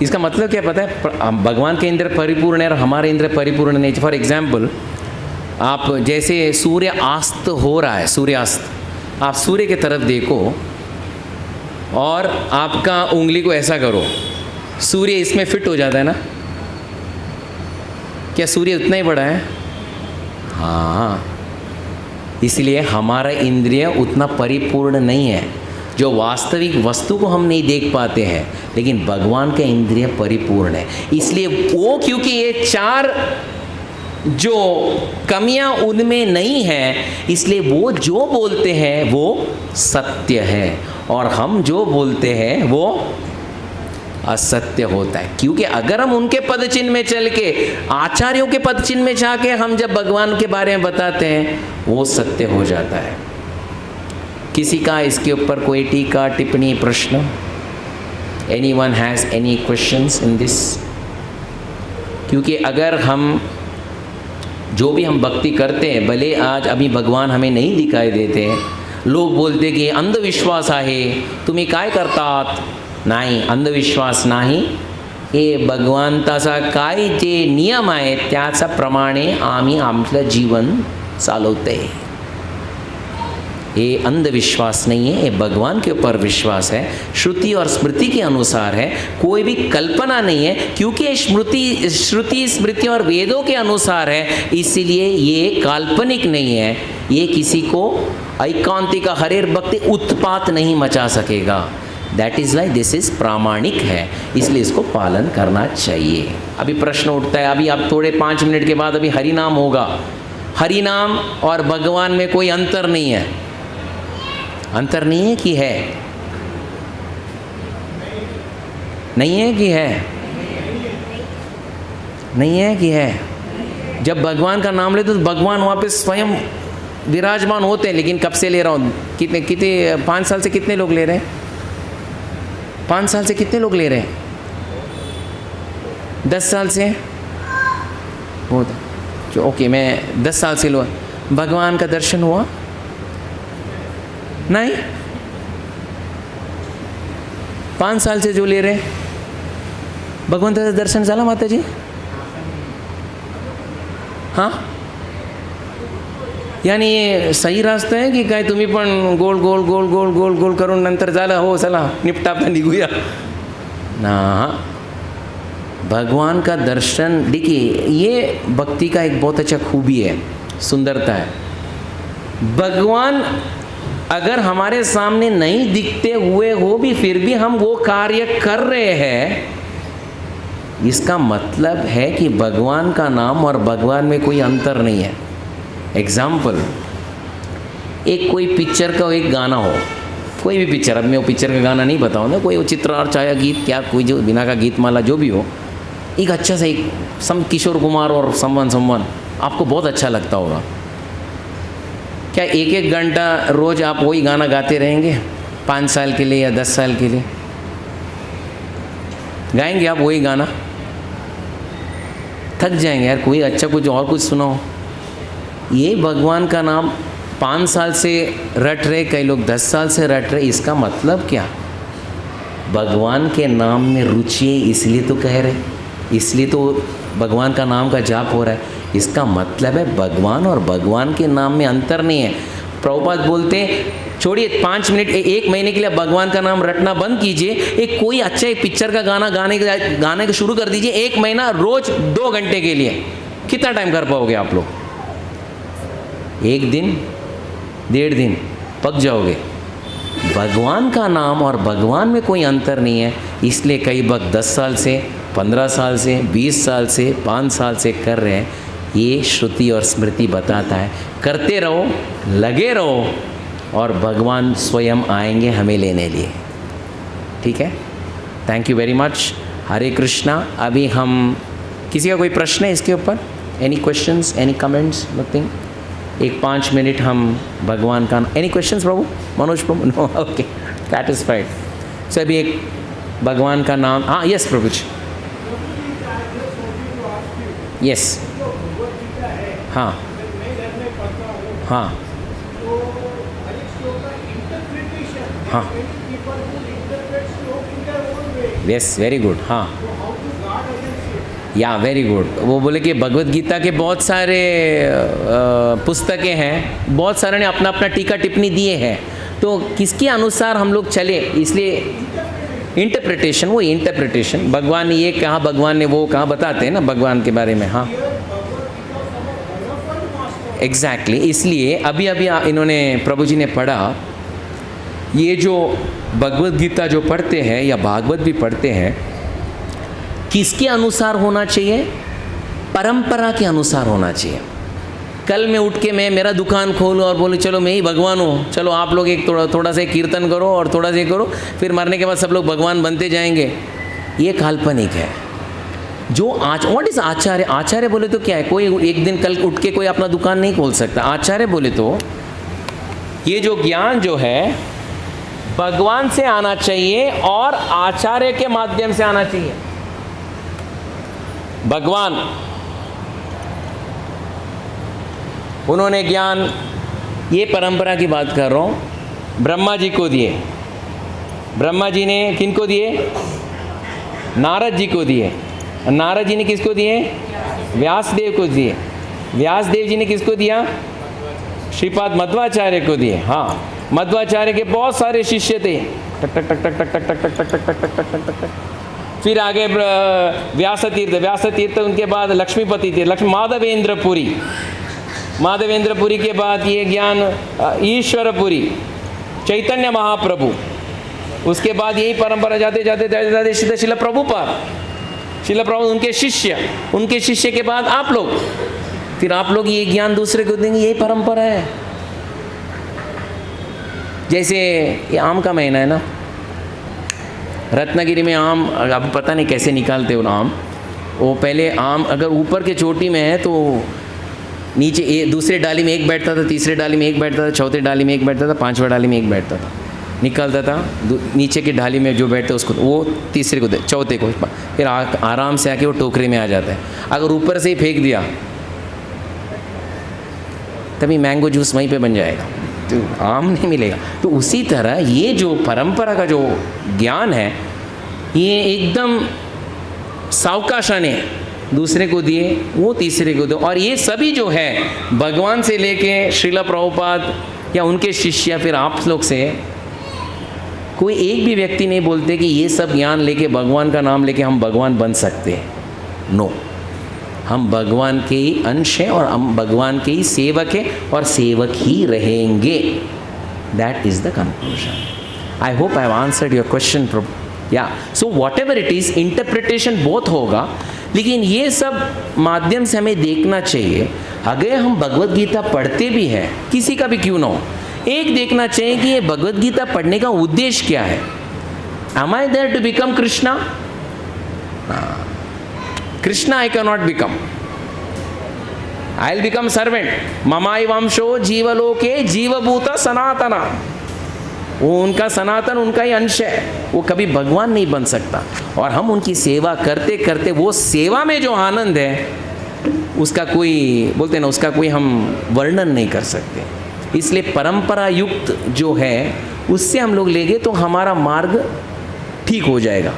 इसका मतलब क्या पता है? भगवान के इंद्रिय परिपूर्ण है और हमारे इंद्रिय परिपूर्ण नहीं। फॉर एग्जाम्पल, आप जैसे सूर्य अस्त हो रहा है, सूर्यास्त, आप सूर्य की तरफ देखो और आपका उंगली को ऐसा करो, सूर्य इसमें फिट हो जाता है ना? क्या सूर्य उतना ही बड़ा है? हाँ, इसलिए हमारा इंद्रिय उतना परिपूर्ण नहीं है। जो वास्तविक वस्तु को हम नहीं देख पाते हैं, लेकिन भगवान का इंद्रिय परिपूर्ण है। इसलिए वो, क्योंकि ये 4 जो कमियां उनमें नहीं है, इसलिए वो जो बोलते हैं वो सत्य है और हम जो बोलते हैं वो असत्य होता है। क्योंकि अगर हम उनके पद चिन्ह में चल के, आचार्यों के पद चिन्ह में जाके हम जब भगवान के बारे में बताते हैं, वो सत्य हो जाता है। किसी का इसके ऊपर कोई टीका टिप्पणी प्रश्न? Anyone has any questions in this? क्योंकि अगर हम जो भी हम भक्ति करते हैं, भले आज अभी भगवान हमें नहीं दिखाई देते, लोग बोलते कि अंधविश्वास आहे, तुम्ही काय करतात? नाही, अंधविश्वास नाही, हे भगवंताचा काय जे नियम आहे त्याचा प्रमाणे आम्ही आमचं जीवन चालवते। ये अंधविश्वास नहीं है, ये भगवान के ऊपर विश्वास है, श्रुति और स्मृति के अनुसार है, कोई भी कल्पना नहीं है। क्योंकि ये श्रुति स्मृति और वेदों के अनुसार है, इसीलिए ये काल्पनिक नहीं है। ये किसी को ऐकांतिक हरेर भक्ति उत्पात नहीं मचा सकेगा। That is why this is प्रामाणिक है, इसलिए इसको पालन करना चाहिए। अभी प्रश्न उठता है, अभी आप थोड़े 5 मिनट के बाद अभी हरि नाम होगा। हरि नाम और भगवान में कोई अंतर नहीं है। अंतर नहीं है कि है? नहीं है कि है? नहीं है कि है? जब भगवान का नाम लेते तो भगवान वहाँ पे स्वयं विराजमान होते हैं। लेकिन कब से ले रहा हूँ? कितने 5 साल से कितने लोग ले रहे हैं? 5 साल से कितने लोग ले रहे हैं? 10 साल से? बहुत ओके, मैं 10 साल से लो। भगवान का दर्शन हुआ? नहीं। 5 साल से जो ले रहे हैं, भगवंताचं दर्शन झालं माताजी? हां, यानी ये सही रास्ता आहे की काय? तुम्ही पण गोल गोल गोल गोल गोल गोल करून नंतर झालं, हो चला निपटा आपला निघूया ना। भगवान का दर्शन, देखिए ये भक्ति का एक बहुत अच्छा खूबी है, सुंदरता है। भगवान अगर हमारे सामने नहीं दिखते हुए हो भी फिर भी हम वो कार्य कर रहे हैं, इसका मतलब है कि भगवान का नाम और भगवान में कोई अंतर नहीं है। एग्जाम्पल, एक कोई पिक्चर का एक गाना हो, कोई भी पिक्चर, अब मैं वो पिक्चर का गाना नहीं बताऊँ, कोई वो चित्र और छाया गीत, क्या कोई जो बिना का गीत माला जो भी हो, एक अच्छा सा एक किशोर कुमार और समवन आपको बहुत अच्छा लगता होगा। क्या 1-1 घंटा रोज़ आप वही गाना गाते रहेंगे 5 साल के लिए या 10 साल के लिए? गाएंगे आप वही गाना? थक जाएंगे यार, कोई अच्छा कुछ और कुछ सुनाओ। ये भगवान का नाम 5 साल से रट रहे, कई लोग 10 साल से रट रहे, इसका मतलब क्या? भगवान के नाम में रुचि है, इसलिए तो कह रहे, इसलिए तो भगवान का नाम का जाप हो रहा है। इसका मतलब है भगवान और भगवान के नाम में अंतर नहीं है। प्रभुपाद बोलते हैं छोड़िए 5 मिनट, 1 महीने के लिए भगवान का नाम रटना बंद कीजिए, एक कोई अच्छा एक पिक्चर का गाना गाने का शुरू कर दीजिए, 1 महीना रोज 2 घंटे के लिए। कितना टाइम कर पाओगे आप लोग? 1 दिन, 1.5 दिन पक जाओगे। भगवान का नाम और भगवान में कोई अंतर नहीं है, इसलिए कई भक्त 10 साल से, 15 साल से, 20 साल से, 5 साल से कर रहे हैं। ये श्रुति और स्मृति बताता है, करते रहो, लगे रहो और भगवान स्वयं आएंगे हमें लेने लिए। ठीक है, thank you very much. Hare Krishna. अभी हम, किसी का कोई प्रश्न है इसके ऊपर? Any questions, any comments? Nothing. एक 5 मिनट हम भगवान का, एनी क्वेश्चंस प्रभु? मनोज प्रभु? No, okay, satisfied. सो अभी एक भगवान का नाम, हाँ यस प्रभु जी, यस, हाँ हाँ हाँ, यस, वेरी गुड, हाँ या वेरी गुड। वो बोले कि भगवत गीता के बहुत सारे पुस्तकें हैं, बहुत सारे ने अपना अपना टीका टिप्पणी दिए हैं, तो किसके अनुसार हम लोग चले, इसलिए इंटरप्रिटेशन, वो इंटरप्रिटेशन, भगवान ने ये कहा, भगवान ने वो कहा, बताते हैं ना भगवान के बारे में। हाँ एग्जैक्टली, इसलिए अभी अभी इन्होंने प्रभु जी ने पढ़ा, ये जो भगवत गीता जो पढ़ते हैं या भागवत भी पढ़ते हैं, किसके अनुसार होना चाहिए? परंपरा के अनुसार होना चाहिए। कल मैं उठ के मैं मेरा दुकान खोलूँ और बोलूँ चलो मैं ही भगवान हूँ, चलो आप लोग एक थोड़ा सा कीर्तन करो और थोड़ा सा करो, फिर मरने के बाद सब लोग भगवान बनते जाएंगे, ये काल्पनिक है। जो व्हाट इज आचार्य? आचार्य बोले तो क्या है? कोई एक दिन कल उठ के कोई अपना दुकान नहीं खोल सकता। आचार्य बोले तो ये जो ज्ञान जो है भगवान से आना चाहिए और आचार्य के माध्यम से आना चाहिए। भगवान उन्होंने ज्ञान, ये परंपरा की बात कर रहा हूँ, ब्रह्मा जी को दिए। ब्रह्मा जी ने किनको दिए? नारद जी को दिए। नारद जी ने किसको दिए? व्यासदेव को दिए। व्यासदेव जी ने किसको दिया? श्रीपाद मध्वाचार्य को दिए। हाँ, मध्वाचार्य के बहुत सारे शिष्य थे। टक टक टक टक टक टक टक टक टक टक टक टक टक टक। फिर आगे व्यासतीर्थ, उनके बाद लक्ष्मीपति थे, माधवेंद्रपुरी। माधवेंद्रपुरी के बाद ये ज्ञान ईश्वरपुरी, चैतन्य महाप्रभु। उसके बाद यही परंपरा जाते जाते जाते जाते सीधे शिला प्रभुपाद, उनके शिष्य के बाद आप लोग, फिर आप लोग ये ज्ञान दूसरे को देंगे। यही परंपरा है। जैसे ये आम का महीना है ना, रत्नागिरी में आम, अब पता नहीं कैसे निकालते हो आम। वो पहले आम अगर ऊपर के चोटी में है तो नीचे दूसरे डाली में एक बैठता था, तीसरे डाली में एक बैठता था, चौथे डाली में एक बैठता था, पांचवा डाली में एक बैठता था, निकलता था। नीचे की डाली में जो बैठते उसको, वो तीसरे को, चौथे को, फिर आराम से आके वो टोकरे में आ जाता है। अगर ऊपर से ही फेंक दिया तभी मैंगो जूस वहीं पे बन जाएगा, तो आम नहीं मिलेगा। तो उसी तरह ये जो परंपरा का जो ज्ञान है, ये एकदम सावकाशाने दूसरे को दिए, वो तीसरे को दो। और ये सभी जो है भगवान से लेके श्रीला प्रभुपाद या उनके शिष्य या फिर आप लोग से कोई एक भी व्यक्ति नहीं बोलते कि ये सब ज्ञान लेके, भगवान का नाम लेके हम भगवान बन सकते हैं। नो, हम भगवान के ही अंश हैं और हम भगवान के ही सेवक हैं और सेवक ही रहेंगे। That is the conclusion. I hope I have answered your question. या so whatever it is, interpretation बहुत होगा, लेकिन ये सब माध्यम से हमें देखना चाहिए। अगर हम भगवत गीता पढ़ते भी हैं, किसी का भी क्यों ना हो, एक देखना चाहिए कि ये भगवत गीता पढ़ने का उद्देश्य क्या है। Am I there to become Krishna? Krishna I cannot become. I'll become servant. ममाई वंशो जीवलोके जीवभूता सनातना। वो उनका सनातन, उनका ही अंश है, वो कभी भगवान नहीं बन सकता। और हम उनकी सेवा करते करते वो सेवा में जो आनंद है उसका कोई, बोलते हैं ना, उसका कोई हम वर्णन नहीं कर सकते। इसलिए परंपरा युक्त जो है उससे हम लोग लेंगे तो हमारा मार्ग ठीक हो जाएगा।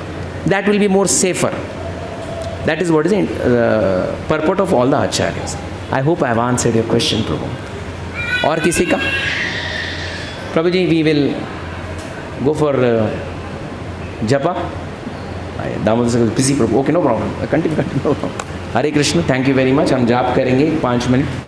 That will be more safer. That is what is purport of all the acharyas. I hope I have answered your question प्रभु। और किसी का? प्रभु जी, we will go for japa. Damodar से बिजी प्रभु। Okay, no problem, continue. Hare Krishna, thank you very much. हम जाप करेंगे 5 मिनट।